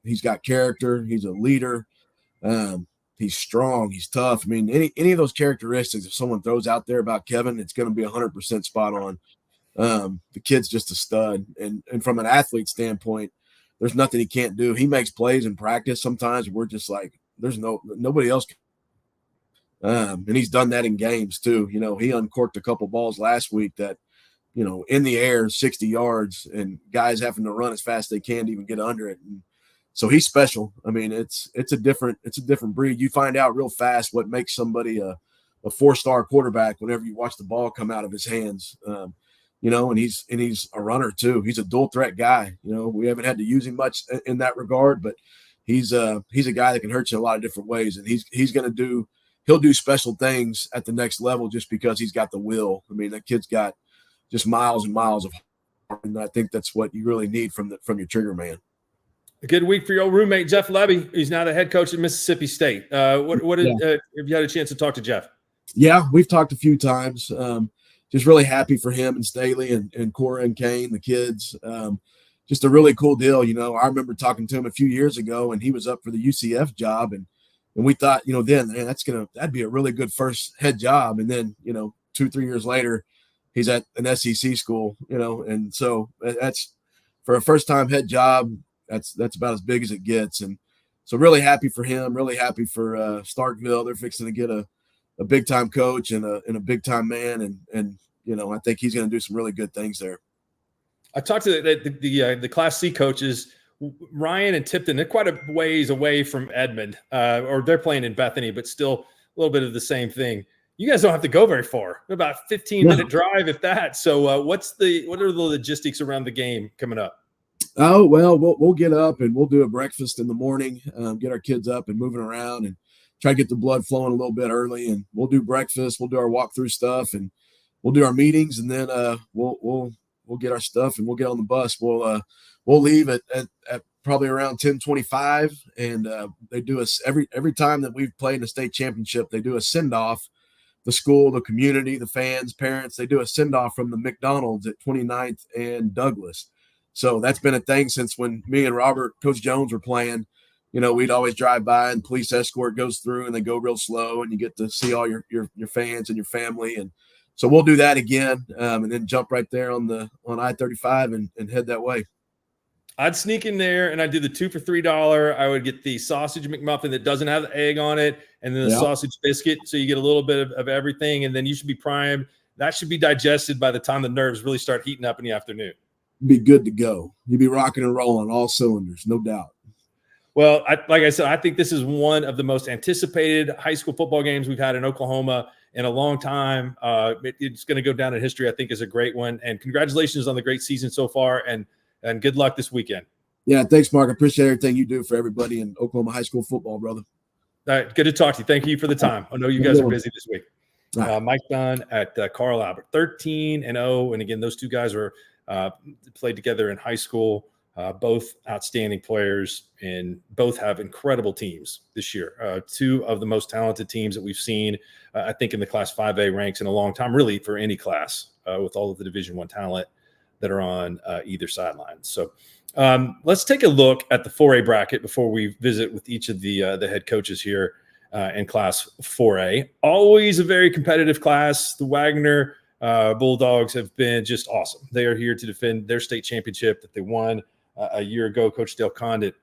He's got character. He's a leader. He's strong. He's tough. I mean, any of those characteristics, if someone throws out there about Kevin, it's going to be 100% spot on. The kid's just a stud. And from an athlete standpoint, there's nothing he can't do. He makes plays in practice. Sometimes we're just like, there's nobody else. And he's done that in games too. He uncorked a couple balls last week that, in the air, 60 yards, and guys having to run as fast as they can to even get under it. And so he's special. I mean, it's a different breed. You find out real fast what makes somebody a 4-star quarterback whenever you watch the ball come out of his hands. And he's a runner too. He's a dual threat guy. We haven't had to use him much in that regard, but he's a guy that can hurt you in a lot of different ways. And he'll do special things at the next level just because he's got the will. I mean, that kid's got just miles and miles of heart, and I think that's what you really need from your trigger man. A good week for your old roommate, Jeff Levy. He's now the head coach at Mississippi State. Have you had a chance to talk to Jeff? Yeah, we've talked a few times. Just really happy for him and Staley and Cora and Kane, the kids. Just a really cool deal. I remember talking to him a few years ago, and he was up for the UCF job, and we thought, then man, that'd be a really good first head job. And then 2-3 years later, he's at an SEC school. And so that's for a first time head job. That's about as big as it gets. And so really happy for him, really happy for Starkville. They're fixing to get a big time coach and a big time man. And I think he's going to do some really good things there. I talked to the Class C coaches, Ryan and Tipton. They're quite a ways away from Edmond, or they're playing in Bethany, but still a little bit of the same thing. You guys don't have to go very far, about a 15-minute drive, if that. So what are the logistics around the game coming up? Oh, well, we'll get up and we'll do a breakfast in the morning, get our kids up and moving around and try to get the blood flowing a little bit early. And we'll do breakfast. We'll do our walkthrough stuff and we'll do our meetings. And then we'll we'll get our stuff and we'll get on the bus. We'll leave at probably around 10:25, and they do us every time that we've played in the state championship. They do a send off. The school, the community, the fans, parents, they do a send off from the McDonald's at 29th and Douglas. So that's been a thing since when me and Robert, Coach Jones, were playing. We'd always drive by and police escort goes through and they go real slow and you get to see all your fans and your family. And so we'll do that again and then jump right there on I-35 and head that way. I'd sneak in there and I'd do the 2 for $3. I would get the sausage McMuffin that doesn't have the egg on it, and then the sausage biscuit. So you get a little bit of everything, and then you should be primed. That should be digested by the time the nerves really start heating up in the afternoon. Be good to go. You'd be rocking and rolling all cylinders, no doubt. Well, like I said, I think this is one of the most anticipated high school football games we've had in Oklahoma in a long time. It's going to go down in history, I think, as a great one. And congratulations on the great season so far, and good luck this weekend. Yeah, thanks, Mark. I appreciate everything you do for everybody in Oklahoma high school football, brother. All right, good to talk to you. Thank you for the time. I know you guys are busy this week. Mike Dunn at Carl Albert, 13-0. And again, those two guys were played together in high school, both outstanding players, and both have incredible teams this year. Two of the most talented teams that we've seen, I think, in the Class 5A ranks in a long time, really for any class, with all of the Division I talent that are on either sideline. So let's take a look at the 4A bracket before we visit with each of the head coaches here in Class 4A. Always a very competitive class. The Wagner Bulldogs have been just awesome. They are here to defend their state championship that they won a year ago. Coach Dale Condit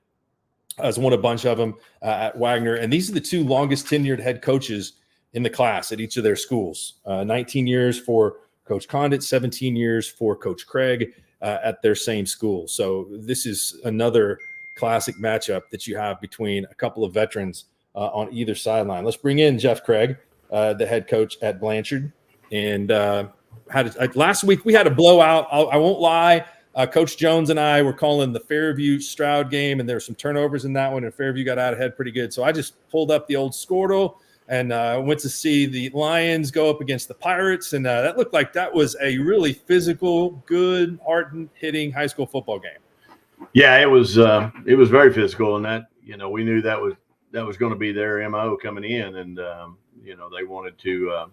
has won a bunch of them at Wagner. And these are the two longest tenured head coaches in the class at each of their schools. 19 years for Coach Condit, 17 years for Coach Craig at their same school. So this is another classic matchup that you have between a couple of veterans on either sideline. Let's bring in Jeff Craig, the head coach at Blanchard. And last week we had a blowout. I won't lie. Coach Jones and I were calling the Fairview Stroud game, and there were some turnovers in that one, and Fairview got out ahead pretty good. So I just pulled up the old Squirtle and went to see the Lions go up against the Pirates, and that looked like that was a really physical, good, hard-hitting high school football game. Yeah, it was very physical, and that we knew that was going to be their MO coming in, and they wanted to,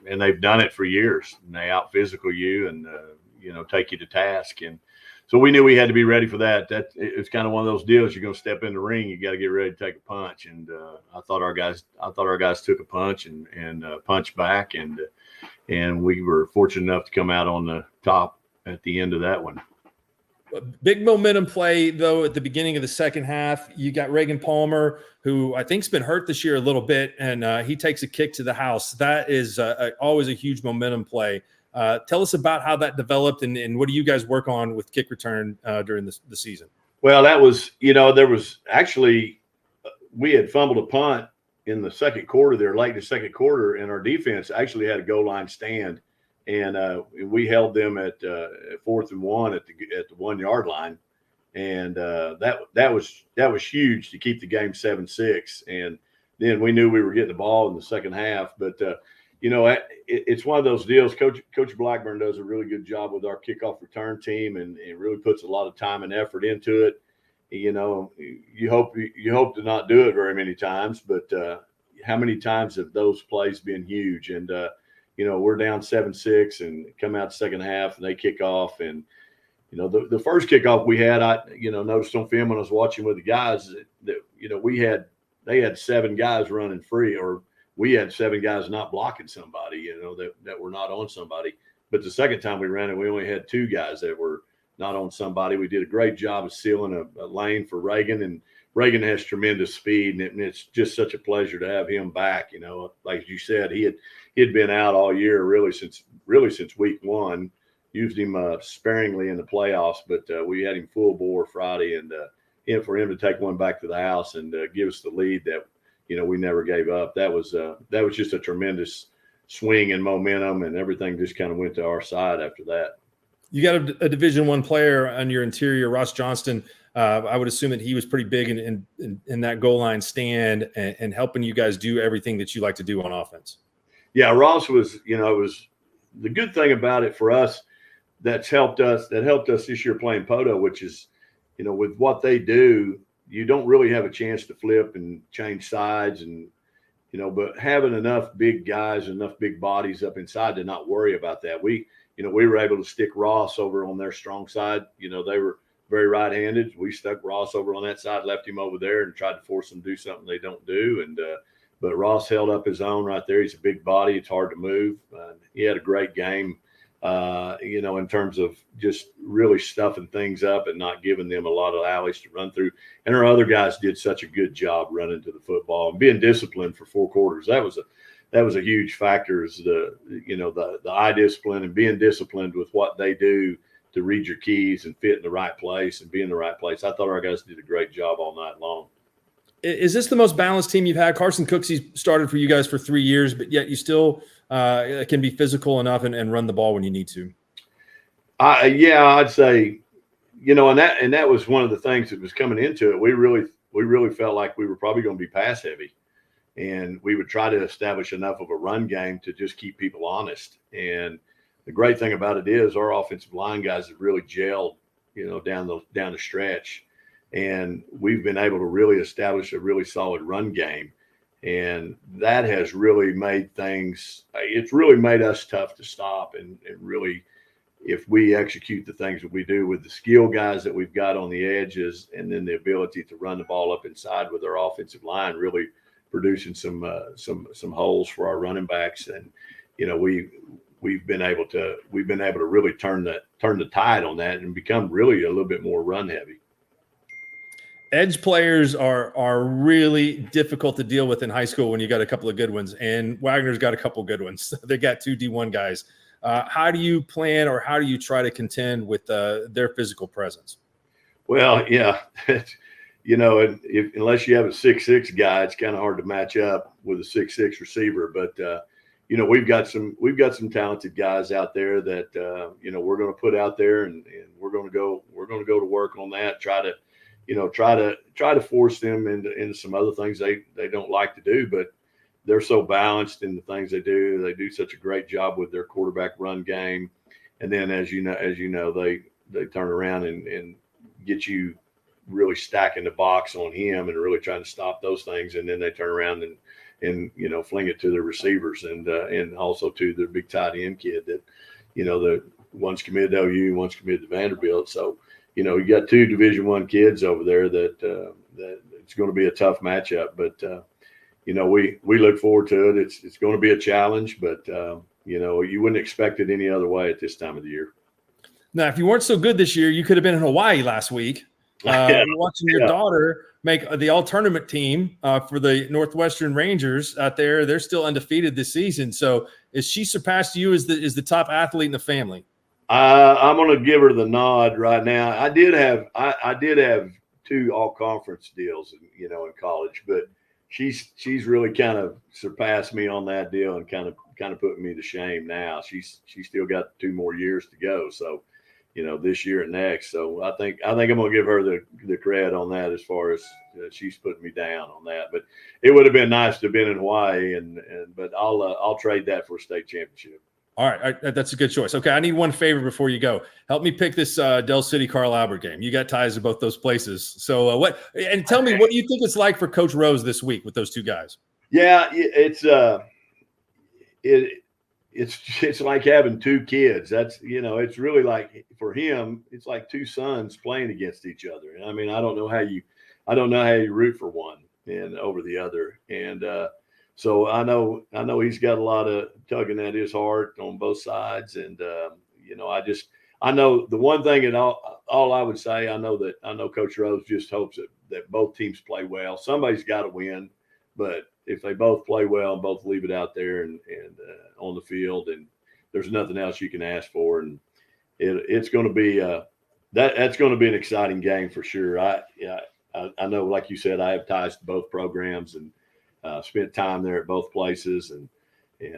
and they've done it for years. And they out physical you and take you to task, and so we knew we had to be ready for that. That it's kind of one of those deals. You're going to step in the ring, you got to get ready to take a punch. And I thought our guys took a punch and punched back, and we were fortunate enough to come out on the top at the end of that one. Big momentum play, though, at the beginning of the second half. You got Reagan Palmer, who I think's been hurt this year a little bit, and he takes a kick to the house. That is always a huge momentum play. Tell us about how that developed, and what do you guys work on with kick return during the season? Well, that was, there was actually, we had fumbled a punt in the second quarter there, late in the second quarter, and our defense actually had a goal line stand. And we held them at 4th and 1 at the 1 yard line, and that was huge to keep the game 7-6. And then we knew we were getting the ball in the second half. But it's one of those deals. Coach Blackburn does a really good job with our kickoff return team, and really puts a lot of time and effort into it. You hope to not do it very many times, but how many times have those plays been huge? And we're down 7-6 and come out the second half, and they kick off. And, the first kickoff we had, I noticed on film when I was watching with the guys that, they had 7 guys running free, or we had 7 guys not blocking somebody, that were not on somebody. But the second time we ran it, we only had 2 guys that were not on somebody. We did a great job of sealing a lane for Reagan, and Reagan has tremendous speed, and it's just such a pleasure to have him back. Like you said, he had been out all year, really since week 1. Used him sparingly in the playoffs, but we had him full bore Friday, and for him to take one back to the house and give us the lead that we never gave up. That was just a tremendous swing and momentum, and everything just kind of went to our side after that. You got a Division I player on your interior, Ross Johnston. I would assume that he was pretty big in that goal line stand and helping you guys do everything that you like to do on offense. Yeah, Ross was, it was the good thing about it for us. that's helped us. That helped us this year playing Poto, which is, with what they do, you don't really have a chance to flip and change sides, and but having enough big guys, enough big bodies up inside to not worry about that. We were able to stick Ross over on their strong side. They were very right-handed. We stuck Ross over on that side, left him over there, and tried to force them to do something they don't do. And but Ross held up his own right there. He's a big body. It's hard to move. He had a great game, in terms of just really stuffing things up and not giving them a lot of alleys to run through. And our other guys did such a good job running to the football and being disciplined for 4 quarters. That was a huge factor, is the eye discipline and being disciplined with what they do to read your keys and fit in the right place and be in the right place. I thought our guys did a great job all night long. Is this the most balanced team you've had? Carson Cooksey started for you guys for 3 years, but yet you still can be physical enough and run the ball when you need to. Yeah, I'd say, and that was one of the things that was coming into it. We really felt like we were probably going to be pass heavy, and we would try to establish enough of a run game to just keep people honest. And the great thing about it is our offensive line guys have really gelled, down the stretch. And we've been able to really establish a really solid run game. And that has really made it's really made us tough to stop. And really, if we execute the things that we do with the skill guys that we've got on the edges, and then the ability to run the ball up inside with our offensive line, really producing some holes for our running backs. And, we've been able to really turn the tide on that and become really a little bit more run heavy. Edge players are really difficult to deal with in high school when you got a couple of good ones, and Wagner's got a couple of good ones. They got 2 D1 guys. How do you plan, or how do you try to contend with their physical presence? Well, yeah, unless you have a 6'6" guy, it's kind of hard to match up with a 6'6" receiver. But we've got some talented guys out there that we're going to put out there, and we're going to go to work on that. Try to force them into some other things they don't like to do, but they're so balanced in the things they do. They do such a great job with their quarterback run game. And then as you know, they turn around and get you really stacking the box on him and really trying to stop those things. And then they turn around and fling it to the receivers and also to their big tight end kid that, the one's committed to OU, one's committed to Vanderbilt. So, you got 2 Division I kids over there that it's going to be a tough matchup, but we look forward to it. It's going to be a challenge, but you wouldn't expect it any other way at this time of the year. Now, if you weren't so good this year, you could have been in Hawaii last week. Watching your daughter make the all-tournament team for the Northwestern Rangers out there. They're still undefeated this season. So is she surpassed you as the top athlete in the family? I'm going to give her the nod right now. I did have 2 all-conference deals, in college, but she's really kind of surpassed me on that deal and kind of put me to shame now. She's still got 2 more years to go. So, this year and next. So I think I'm going to give her the credit on that, as far as she's putting me down on that. But it would have been nice to have been in Hawaii, but I'll trade that for a state championship. All right, that's a good choice. Okay, I need one favor before you go. Help me pick this Del City Carl Albert game. You got ties to both those places. So and tell me what you think it's like for Coach Rose this week with those 2 guys. Yeah, it's like having 2 kids. That's, it's really like, for him, it's like 2 sons playing against each other. I mean, I don't know how you root for one and over the other. And so I know he's got a lot of tugging at his heart on both sides. And I know the one thing, and all I would say, I know Coach Rose just hopes that both teams play well. Somebody's got to win, but if they both play well and both leave it out there and on the field, and there's nothing else you can ask for, and it's going to be that's going to be an exciting game for sure. I know, like you said, I have ties to both programs and spent time there at both places, and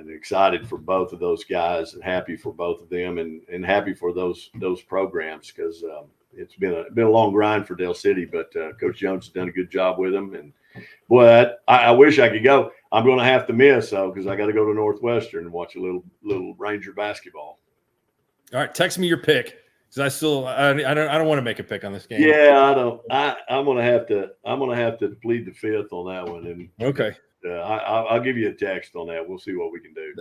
excited for both of those guys, and happy for both of them, and happy for those programs, because it's been a long grind for Del City, but Coach Jones has done a good job with them. And boy, I wish I could go. I'm going to have to miss, though, because I got to go to Northwestern and watch a little Ranger basketball. All right, text me your pick because I don't want to make a pick on this game. Yeah, I don't. I'm gonna have to plead the fifth on that one, and Okay, I'll give you a text on that. We'll see what we can do.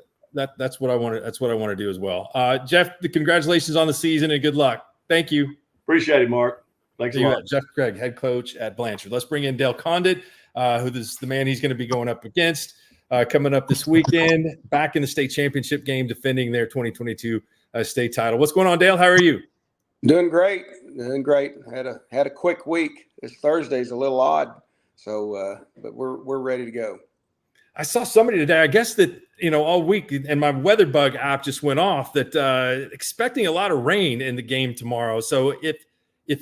that's what I want to. That's what I want to do as well. Jeff, congratulations on the season and good luck. Thank you. Appreciate it, Mark. Thanks a lot. Jeff Craig, head coach at Blanchard. Let's bring in Dale Condit, who is the man he's going to be going up against coming up this weekend, back in the state championship game, defending their 2022 state title. What's going on, Dale? How are you? Doing great. Had a quick week. This Thursday's a little odd, so but we're ready to go. I saw somebody today, I guess that, all week, and my weather bug app just went off, that expecting a lot of rain in the game tomorrow. So if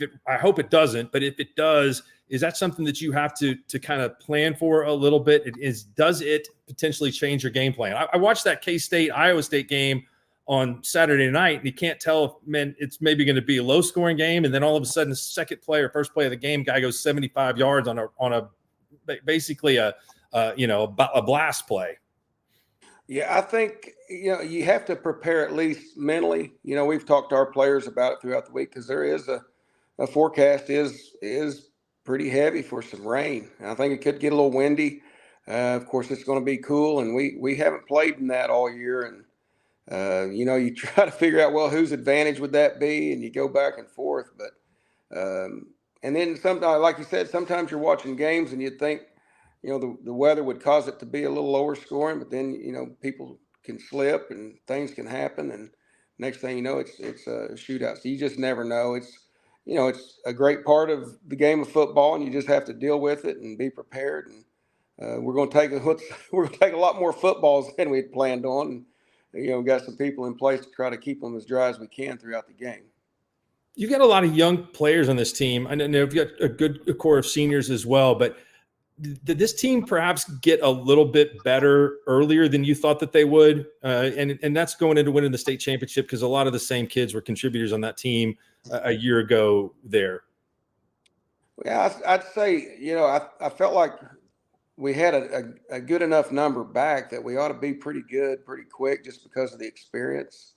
it, I hope it doesn't, but if it does, is that something that you have to kind of plan for a little bit? Does it potentially change your game plan? I watched that K-State Iowa State game on Saturday night, and you can't tell if, man, it's maybe going to be a low scoring game, and then all of a sudden, the second play or first play of the game, guy goes 75 yards on a basically a blast play. Yeah, I think you have to prepare at least mentally. We've talked to our players about it throughout the week because there is a forecast is pretty heavy for some rain. And I think it could get a little windy. Of course, it's going to be cool, and we haven't played in that all year. And you try to figure out, well, whose advantage would that be, and you go back and forth. But and then sometimes, like you said, sometimes you're watching games and you think, the weather would cause it to be a little lower scoring, but then, people can slip and things can happen. And next thing you know, it's a shootout. So you just never know. It's a great part of the game of football, and you just have to deal with it and be prepared. And we're going to take a lot more footballs than we had planned on. And, got some people in place to try to keep them as dry as we can throughout the game. You've got a lot of young players on this team. I know you've got a good core of seniors as well, but did this team perhaps get a little bit better earlier than you thought that they would? And that's going into winning the state championship because a lot of the same kids were contributors on that team a year ago there. Yeah, I'd say, I felt like we had a good enough number back that we ought to be pretty good, pretty quick just because of the experience.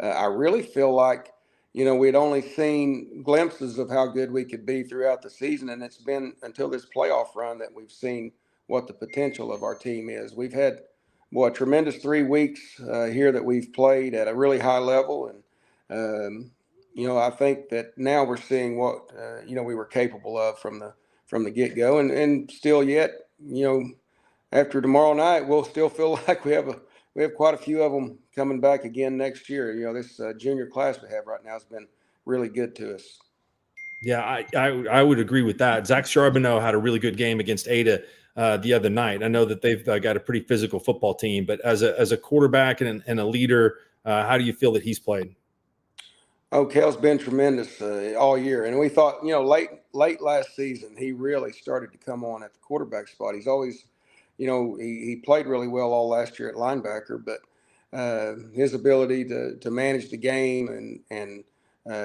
I really feel like, we'd only seen glimpses of how good we could be throughout the season. And it's been until this playoff run that we've seen what the potential of our team is. We've had, a tremendous 3 weeks here that we've played at a really high level. And, I think that now we're seeing what, we were capable of from the get-go. And still yet, after tomorrow night, we'll still feel like we have quite a few of them coming back again next year. This junior class we have right now has been really good to us. Yeah, I would agree with that. Zach Charbonneau had a really good game against Ada the other night. I know that they've got a pretty physical football team, but as a quarterback and a leader, how do you feel that he's played? Oh, Kel's been tremendous all year. And we thought, late last season, he really started to come on at the quarterback spot. He's always, he played really well all last year at linebacker, but his ability to manage the game and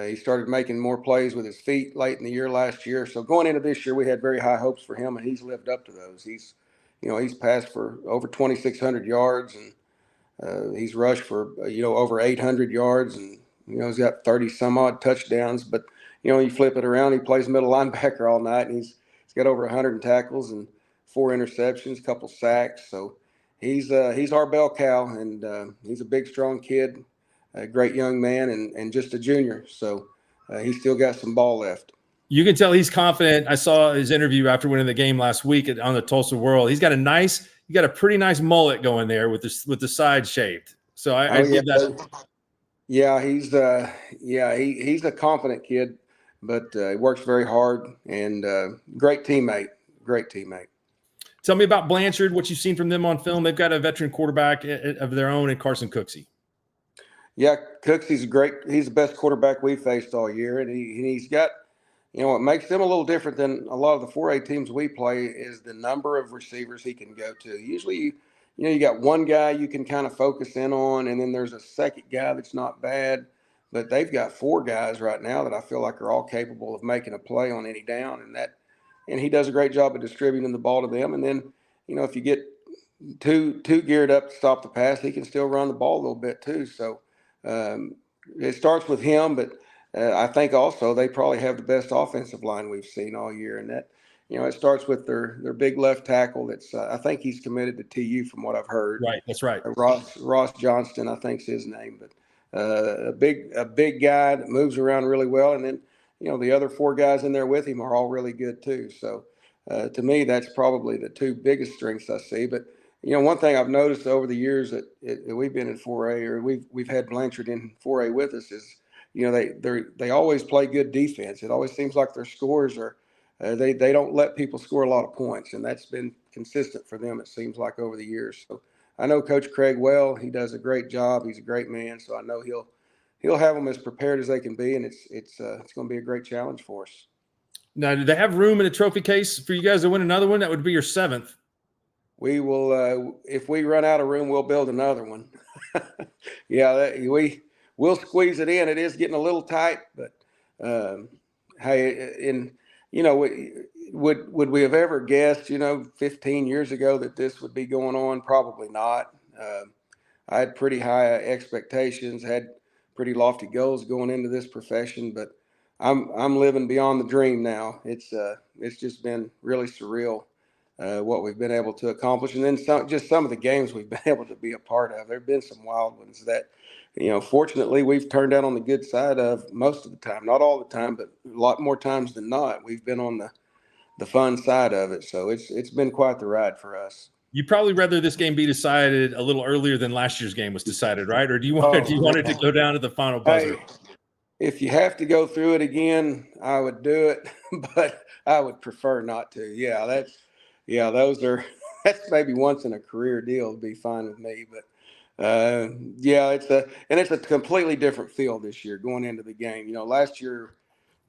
he started making more plays with his feet late in the year last year. So going into this year, we had very high hopes for him, and he's lived up to those. He's passed for over 2,600 yards, and he's rushed for, over 800 yards, and, he's got 30 some odd touchdowns, but, you flip it around, he plays middle linebacker all night, and he's got over 100 tackles and 4 interceptions, a couple sacks. So he's our bell cow, and he's a big, strong kid, a great young man, and just a junior. So he's still got some ball left. You can tell he's confident. I saw his interview after winning the game last week on the Tulsa World. He's got a pretty nice mullet going there with the side shaved. So I give that. Yeah, he's a confident kid, but he works very hard and great teammate. Tell me about Blanchard, what you've seen from them on film. They've got a veteran quarterback of their own in Carson Cooksey. Yeah, Cooksey's he's the best quarterback we've faced all year, and he's got, what makes them a little different than a lot of the 4A teams we play is the number of receivers he can go to. Usually, you got one guy you can kind of focus in on, and then there's a second guy that's not bad. But they've got 4 guys right now that I feel like are all capable of making a play on any down, and he does a great job of distributing the ball to them. And then, if you get too geared up to stop the pass, he can still run the ball a little bit too. So it starts with him, but I think also they probably have the best offensive line we've seen all year, and that it starts with their big left tackle. That's I think he's committed to TU from what I've heard. Right, that's right. Ross Johnston, I think's his name, but a big guy that moves around really well, and then the other 4 guys in there with him are all really good too. So to me, that's probably the 2 biggest strengths I see. But one thing I've noticed over the years that we've been in 4A, or we've had Blanchard in 4A with us, is they always play good defense. It always seems like their scores are they don't let people score a lot of points, and that's been consistent for them. It seems like over the years. So I know Coach Craig well. He does a great job. He's a great man. So I know he'll have them as prepared as they can be, and it's going to be a great challenge for us. Now, do they have room in a trophy case for you guys to win another one? That would be your 7th. We will, if we run out of room, we'll build another one. Yeah, we'll squeeze it in. It is getting a little tight, but hey, would we have ever guessed, 15 years ago that this would be going on? Probably not. I had pretty high expectations, had pretty lofty goals going into this profession, but I'm living beyond the dream now. It's just been really surreal what we've been able to accomplish, and then some of the games we've been able to be a part of. There've been some wild ones that, fortunately we've turned out on the good side of most of the time. Not all the time, but a lot more times than not. We've been on the fun side of it, so it's been quite the ride for us. You'd probably rather this game be decided a little earlier than last year's game was decided, right? Or do you want it to go down to the final buzzer? Hey, if you have to go through it again, I would do it, but I would prefer not to. Yeah, that's maybe once in a career deal. It'd be fine with me, but it's a completely different feel this year going into the game. Last year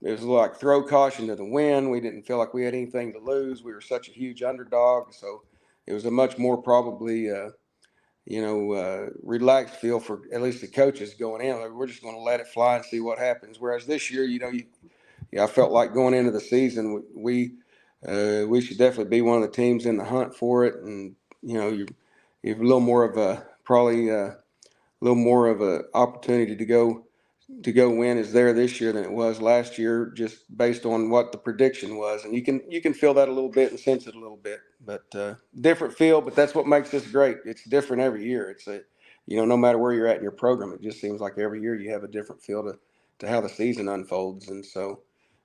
it was like throw caution to the wind. We didn't feel like we had anything to lose. We were such a huge underdog, so it was a much more probably relaxed feel for at least the coaches going in. Like, we're just going to let it fly and see what happens. Whereas this year, I felt like going into the season, we should definitely be one of the teams in the hunt for it. And, you have a little more of a opportunity to go win is there this year than it was last year, just based on what the prediction was. And you can feel that a little bit and sense it a little bit, but different feel, but that's what makes this great. It's different every year. It's no matter where you're at in your program, it just seems like every year you have a different feel to how the season unfolds. And so,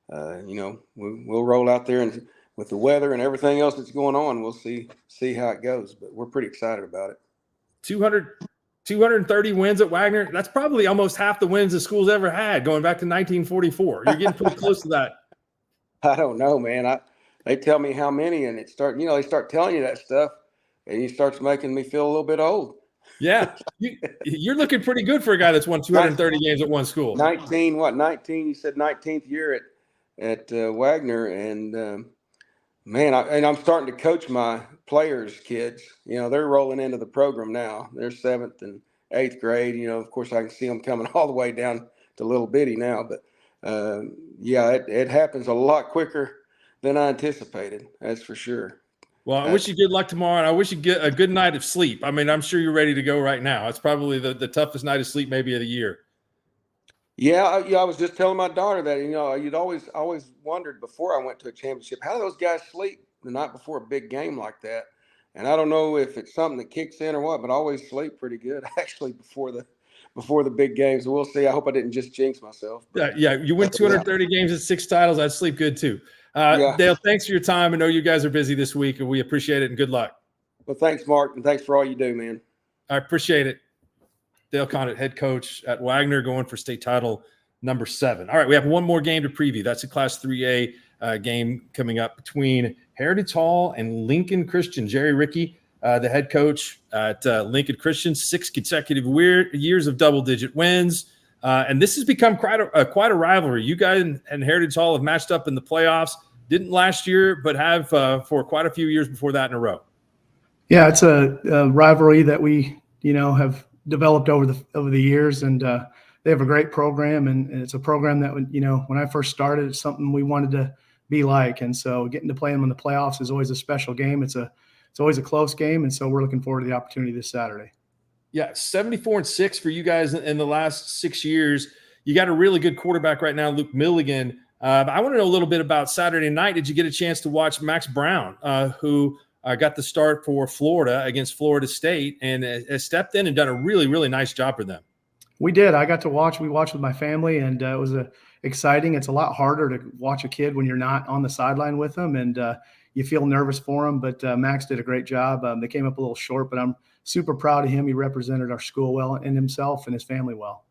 we'll roll out there, and with the weather and everything else that's going on, we'll see how it goes, but we're pretty excited about it. 230 wins at Wagner. That's probably almost half the wins the school's ever had, going back to 1944. You're getting pretty close to that. I don't know, man. They tell me how many, and they start telling you that stuff, and it starts making me feel a little bit old. Yeah, you're looking pretty good for a guy that's won 230 games at one school. 19? You said 19th year at Wagner, and man, I'm starting to coach my players' kids. They're rolling into the program now. They're 7th and 8th grade. Of course, I can see them coming all the way down to little bitty now. But it happens a lot quicker than I anticipated. That's for sure. Well, I wish you good luck tomorrow, and I wish you get a good night of sleep. I mean, I'm sure you're ready to go right now. It's probably the toughest night of sleep maybe of the year. Yeah, I was just telling my daughter that, you'd always wondered before I went to a championship, how do those guys sleep the night before a big game like that? And I don't know if it's something that kicks in or what, but I always sleep pretty good actually before the big games. We'll see. I hope I didn't just jinx myself. Yeah, you win 230 games at 6 titles. I'd sleep good too. Dale, thanks for your time. I know you guys are busy this week, and we appreciate it, and good luck. Well, thanks, Mark, and thanks for all you do, man. I appreciate it. Dale Condit, head coach at Wagner, going for state title number 7. All right, we have one more game to preview. That's a Class 3A game coming up between Heritage Hall and Lincoln Christian. Jerry Rickey, the head coach at Lincoln Christian, 6 consecutive years of double-digit wins. And this has become quite a rivalry. You guys and Heritage Hall have matched up in the playoffs. Didn't last year, but have for quite a few years before that in a row. Yeah, it's a rivalry that we, have developed over the years, and they have a great program, and it's a program that, when I first started, it's something we wanted to be like. And so getting to play them in the playoffs is always a special game. It's always a close game, and so we're looking forward to the opportunity this Saturday. Yeah, 74-6 for you guys in the last 6 years. You got a really good quarterback right now, Luke Milligan. I want to know a little bit about Saturday night. Did you get a chance to watch Max Brown, who got the start for Florida against Florida State and has stepped in and done a really, really nice job for them? We did. I got to watch. We watched with my family, and it was exciting. It's a lot harder to watch a kid when you're not on the sideline with them, and you feel nervous for him. But Max did a great job. They came up a little short, but I'm super proud of him. He represented our school well and himself and his family well.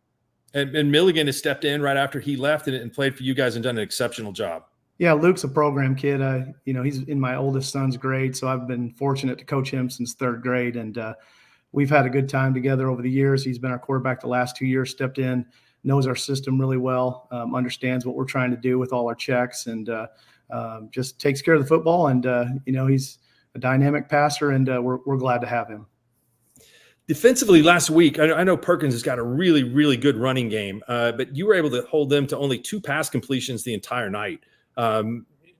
And Milligan has stepped in right after he left and played for you guys and done an exceptional job. Yeah, Luke's a program kid. He's in my oldest son's grade, so I've been fortunate to coach him since third grade, and we've had a good time together over the years. He's been our quarterback the last 2 years, stepped in, knows our system really well, understands what we're trying to do with all our checks, and just takes care of the football. And, he's a dynamic passer, and we're glad to have him. Defensively last week, I know Perkins has got a really, really good running game, but you were able to hold them to only 2 pass completions the entire night.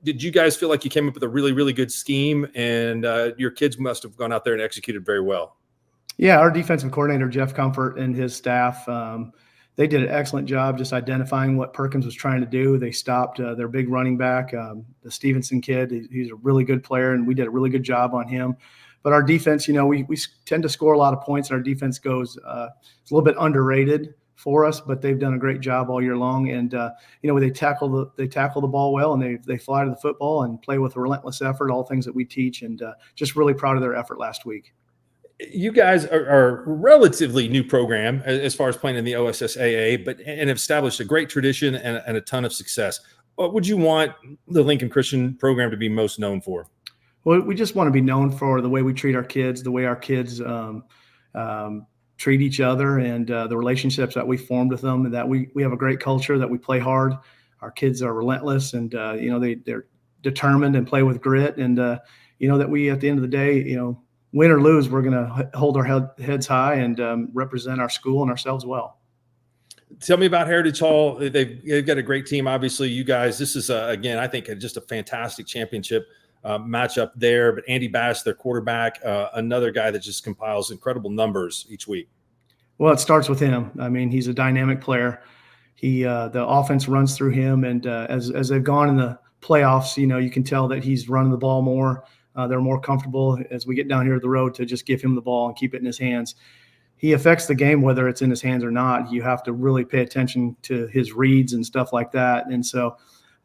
Did you guys feel like you came up with a really, really good scheme, and your kids must have gone out there and executed very well? Yeah, our defensive coordinator, Jeff Comfort, and his staff, they did an excellent job just identifying what Perkins was trying to do. They stopped their big running back, the Stevenson kid. He's a really good player, and we did a really good job on him. But our defense, we tend to score a lot of points, and our defense goes it's a little bit underrated for us, but they've done a great job all year long. And they tackle the ball well, and they fly to the football and play with a relentless effort, all things that we teach, and just really proud of their effort last week. You guys are a relatively new program as far as playing in the OSSAA, and have established a great tradition and a ton of success. What would you want the Lincoln Christian program to be most known for? Well, we just want to be known for the way we treat our kids, the way our kids treat each other, and the relationships that we formed with them, and that we have a great culture, that we play hard. Our kids are relentless, and they're determined and play with grit, and that we, at the end of the day, win or lose, we're going to hold our heads high and represent our school and ourselves well. Tell me about Heritage Hall. They've got a great team. Obviously, you guys, this is, again, I think just a fantastic championship matchup there. But Andy Bass, their quarterback, another guy that just compiles incredible numbers each week. Well, it starts with him. I mean, he's a dynamic player. The offense runs through him. And as they've gone in the playoffs, you can tell that he's running the ball more. They're more comfortable as we get down here to the road to just give him the ball and keep it in his hands. He affects the game whether it's in his hands or not. You have to really pay attention to his reads and stuff like that. And so,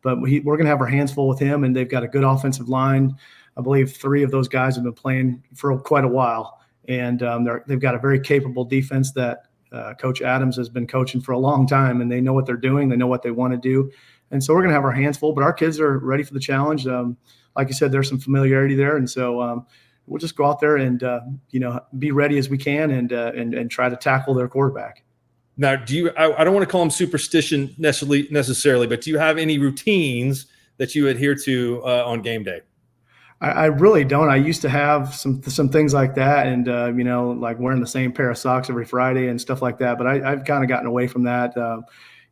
but we're going to have our hands full with him, and they've got a good offensive line. I believe 3 of those guys have been playing for quite a while, and they've got a very capable defense that Coach Adams has been coaching for a long time, and they know what they're doing. They know what they want to do. And so we're going to have our hands full, but our kids are ready for the challenge. Like you said, there's some familiarity there. And so we'll just go out there and, be ready as we can and try to tackle their quarterback. Now, I don't want to call them superstition necessarily, but do you have any routines that you adhere to on game day? I really don't. I used to have some things like that, and like wearing the same pair of socks every Friday and stuff like that. But I've kind of gotten away from that.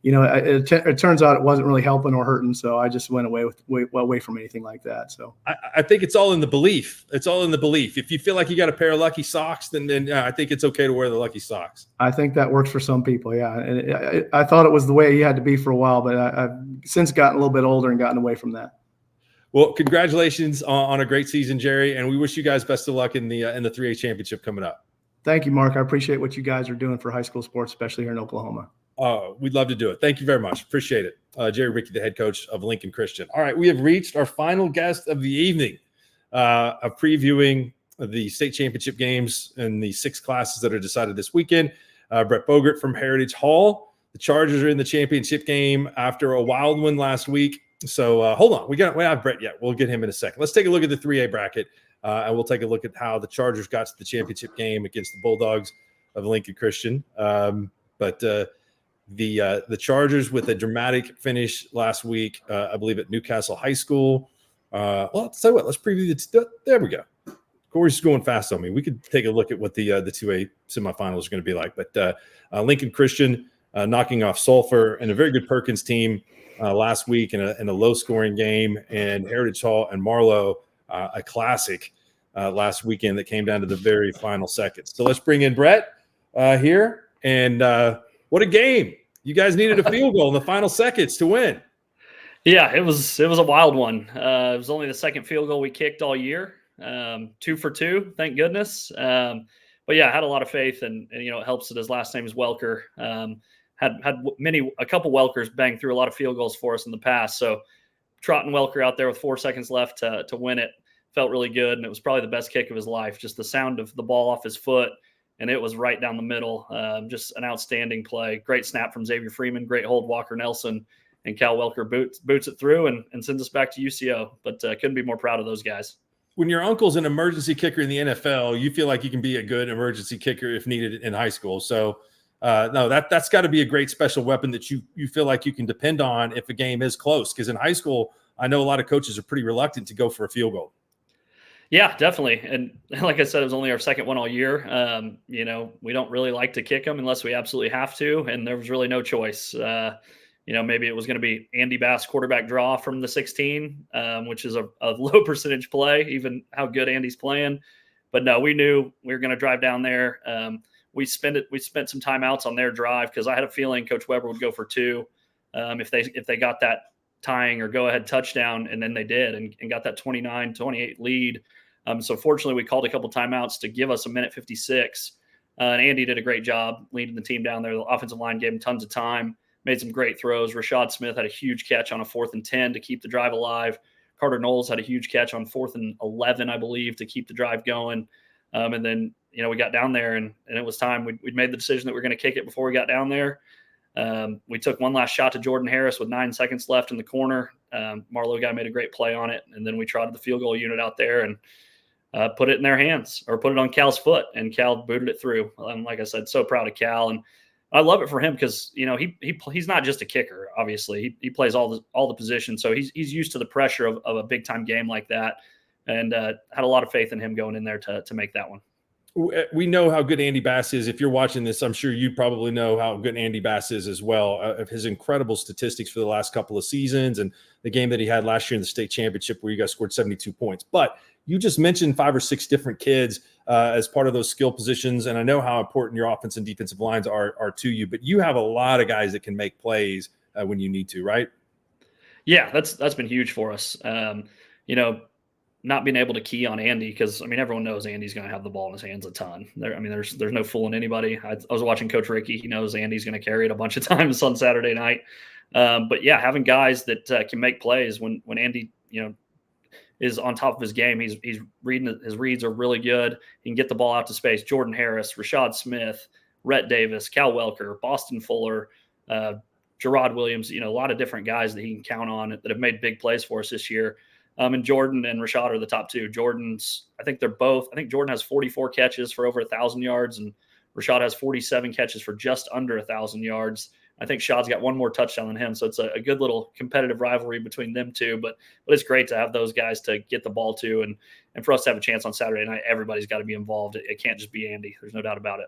It turns out it wasn't really helping or hurting, so I just went away from anything like that. So I think it's all in the belief. It's all in the belief. If you feel like you got a pair of lucky socks, then I think it's okay to wear the lucky socks. I think that works for some people. Yeah, and I thought it was the way you had to be for a while, but I've since gotten a little bit older and gotten away from that. Well, congratulations on a great season, Jerry, and we wish you guys best of luck in the 3A championship coming up. Thank you, Mark. I appreciate what you guys are doing for high school sports, especially here in Oklahoma. We'd love to do it. Thank you very much. Appreciate it. Jerry Ricky, the head coach of Lincoln Christian. All right, we have reached our final guest of the evening, of previewing the state championship games and the 6 classes that are decided this weekend. Brett Bogert from Heritage Hall. The Chargers are in the championship game after a wild one last week. So hold on. We don't have Brett yet. We'll get him in a second. Let's take a look at the 3A bracket, and we'll take a look at how the Chargers got to the championship game against the Bulldogs of Lincoln Christian. But the Chargers with a dramatic finish last week, I believe at Newcastle High School. Well, I'll tell you what, let's preview there we go. Corey's going fast on me. We could take a look at what the 2A semifinals are going to be like. But Lincoln Christian knocking off Sulphur and a very good Perkins team last week in a low-scoring game, and Heritage Hall and Marlowe, a classic last weekend that came down to the very final seconds. So let's bring in Brett. here. And what a game. You guys needed a field goal in the final seconds to win. Yeah, it was a wild one. It was only the second field goal we kicked all year. 2 for 2, thank goodness. But yeah, I had a lot of faith, and it helps that his last name is Welker. Had a couple Welkers bang through a lot of field goals for us in the past. So trotting Welker out there with 4 seconds left to win it felt really good, and it was probably the best kick of his life. Just the sound of the ball off his foot, and it was right down the middle. Just an outstanding play. Great snap from Xavier Freeman. Great hold, Walker Nelson. And Cal Welker boots it through and sends us back to UCO. But couldn't be more proud of those guys. When your uncle's an emergency kicker in the NFL, you feel like you can be a good emergency kicker if needed in high school. So, no, that's got to be a great special weapon that you feel like you can depend on if a game is close. Because in high school, I know a lot of coaches are pretty reluctant to go for a field goal. Yeah, definitely. And like I said, it was only our second one all year. We don't really like to kick them unless we absolutely have to. And there was really no choice. Maybe it was going to be Andy Bass quarterback draw from the 16, which is a low percentage play, even how good Andy's playing. But no, we knew we were going to drive down there. We spent some timeouts on their drive because I had a feeling Coach Weber would go for 2 if they got that tying or go ahead touchdown, and then they did and got that 29-28 lead. So fortunately, we called a couple timeouts to give us a minute 56. And Andy did a great job leading the team down there. The offensive line gave him tons of time. Made some great throws. Rashad Smith had a huge catch on a 4th and 10 to keep the drive alive. Carter Knowles had a huge catch on 4th and 11, I believe, to keep the drive going. And then, we got down there and it was time. We'd made the decision that we were going to kick it before we got down there. We took one last shot to Jordan Harris with 9 seconds left in the corner. Marlowe guy made a great play on it. And then we trotted the field goal unit out there and put it in their hands, or put it on Cal's foot, and Cal booted it through. Like I said, so proud of Cal. And I love it for him because he's not just a kicker. Obviously, he plays all the positions, so he's used to the pressure of a big time game like that, and had a lot of faith in him going in there to make that one. We know how good Andy Bass is. If you're watching this, I'm sure you probably know how good Andy Bass is as well. Of his incredible statistics for the last couple of seasons, and the game that he had last year in the state championship where you guys scored 72 points. But you just mentioned 5 or 6 different kids as part of those skill positions, and I know how important your offense and defensive lines are to you. But you have a lot of guys that can make plays when you need to, right? Yeah, that's been huge for us. Not being able to key on Andy because everyone knows Andy's going to have the ball in his hands a ton. There's no fooling anybody. I was watching Coach Ricky. He knows Andy's going to carry it a bunch of times on Saturday night. But yeah, having guys that can make plays when Andy is on top of his game. He's reading, his reads are really good. He can get the ball out to space. Jordan Harris, Rashad Smith, Rhett Davis, Cal Welker, Boston Fuller, Gerard Williams. A lot of different guys that he can count on that have made big plays for us this year. And Jordan and Rashad are the top 2. I think Jordan has 44 catches for over 1,000 yards, and Rashad has 47 catches for just under 1,000 yards. I think Shad's got one more touchdown than him, so it's a good little competitive rivalry between them two. But it's great to have those guys to get the ball to, and for us to have a chance on Saturday night. Everybody's got to be involved. It can't just be Andy. There's no doubt about it.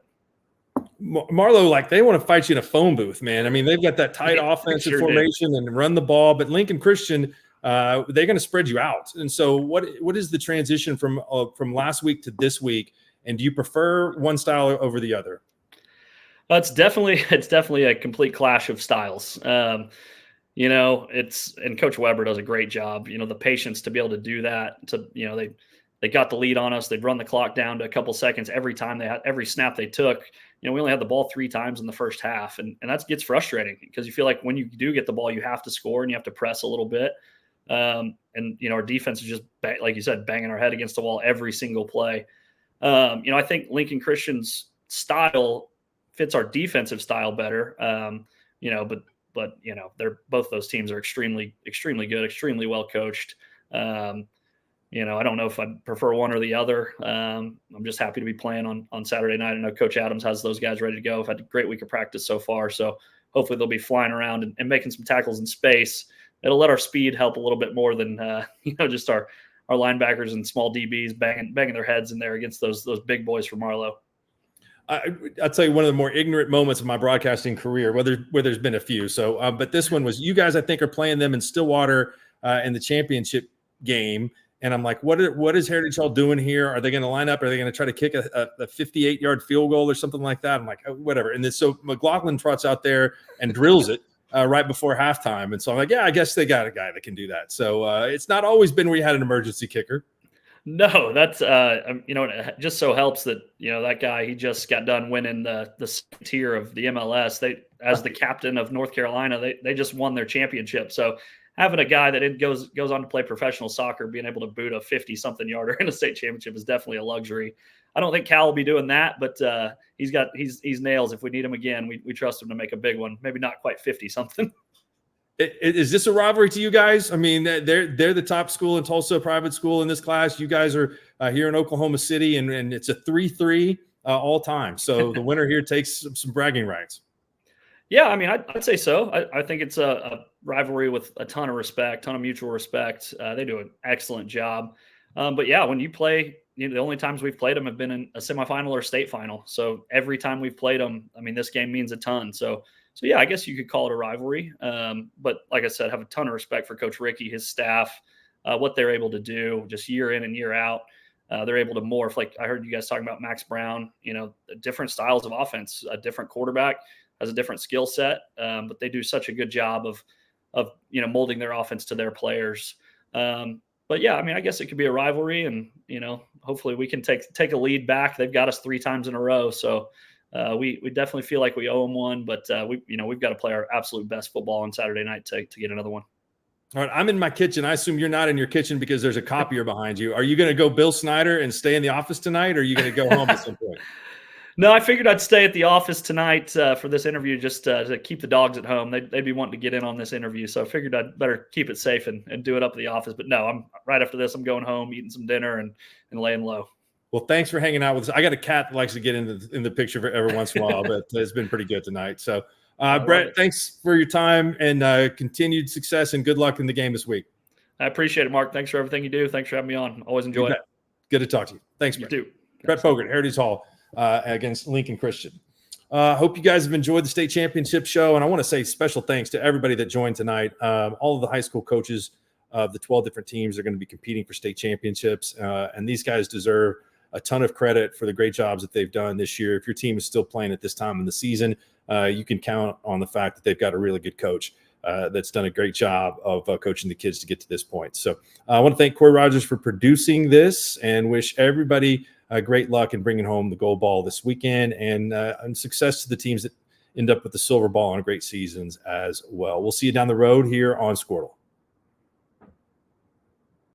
Marlowe, they want to fight you in a phone booth, man. They've got that tight offensive formation and run the ball, but Lincoln Christian, they're going to spread you out. And so what is the transition from last week to this week? And do you prefer one style over the other? It's definitely a complete clash of styles. And Coach Weber does a great job. The patience to be able to do that. They got the lead on us. They'd run the clock down to a couple seconds every snap they took. We only had the ball 3 times in the first half, and that gets frustrating because you feel like when you do get the ball, you have to score and you have to press a little bit. Our defense is just, like you said, banging our head against the wall every single play. I think Lincoln Christian's style fits our defensive style better. But they're both those teams are extremely, extremely good, extremely well coached. I don't know if I prefer one or the other. I'm just happy to be playing on Saturday night. I know Coach Adams has those guys ready to go. I've had a great week of practice so far, so hopefully they'll be flying around and making some tackles in space. It'll let our speed help a little bit more than just our linebackers and small DBs banging their heads in there against those big boys from Marlowe. I'll tell you one of the more ignorant moments of my broadcasting career, where there's been a few. So, but this one was, you guys, I think, are playing them in Stillwater in the championship game. And I'm like, what is Heritage Hall doing here? Are they going to line up? Are they going to try to kick a 58-yard field goal or something like that? I'm like, oh, whatever. And then so McLaughlin trots out there and drills it right before halftime. And so I'm like, yeah, I guess they got a guy that can do that. So it's not always been where you had an emergency kicker. No, that's it just so helps that that guy, he just got done winning the tier of the MLS. They, as the captain of North Carolina, they just won their championship. So having a guy that goes on to play professional soccer, being able to boot a 50-something yarder in a state championship is definitely a luxury. I don't think Cal will be doing that, but he's nails. If we need him again, we trust him to make a big one. Maybe not quite 50-something. Is this a rivalry to you guys? I mean, they're the top school in Tulsa, private school in this class. You guys are here in Oklahoma City, and it's a 3-3 all time. So the winner here takes some bragging rights. Yeah, I mean, I'd say so. I think it's a rivalry with a ton of respect, ton of mutual respect. They do an excellent job. But yeah, when you play, the only times we've played them have been in a semifinal or state final. So every time we've played them, I mean, this game means a ton. So yeah, I guess you could call it a rivalry. But like I said, have a ton of respect for Coach Ricky, his staff, what they're able to do just year in and year out. They're able to morph. Like I heard you guys talking about Max Brown, different styles of offense, a different quarterback has a different skill set, but they do such a good job of molding their offense to their players. But yeah, I mean, I guess it could be a rivalry, and hopefully we can take a lead back. They've got us 3 times in a row, so we definitely feel like we owe them one. But we've got to play our absolute best football on Saturday night to get another one. All right, I'm in my kitchen. I assume you're not in your kitchen because there's a copier behind you. Are you going to go Bill Snyder and stay in the office tonight, or are you going to go home at some point? No, I figured I'd stay at the office tonight for this interview just to keep the dogs at home. They'd be wanting to get in on this interview, so I figured I'd better keep it safe and do it up at the office. But no, I'm right after this. I'm going home, eating some dinner, and laying low. Well, thanks for hanging out with us. I got a cat that likes to get in the picture every once in a while, but it's been pretty good tonight. So, Brett, thanks for your time and continued success and good luck in the game this week. I appreciate it, Mark. Thanks for everything you do. Thanks for having me on. Always enjoy it. Good to talk to you. Thanks, Brett. You too. Brett Fogart, Heritage Hall. Against Lincoln Christian. Hope you guys have enjoyed the state championship show. And I want to say special thanks to everybody that joined tonight. All of the high school coaches of the 12 different teams are going to be competing for state championships. And these guys deserve a ton of credit for the great jobs that they've done this year. If your team is still playing at this time in the season, you can count on the fact that they've got a really good coach that's done a great job of coaching the kids to get to this point. So I want to thank Corey Rogers for producing this and wish everybody great luck in bringing home the gold ball this weekend and success to the teams that end up with the silver ball on great seasons as well. We'll see you down the road here on Squirtle.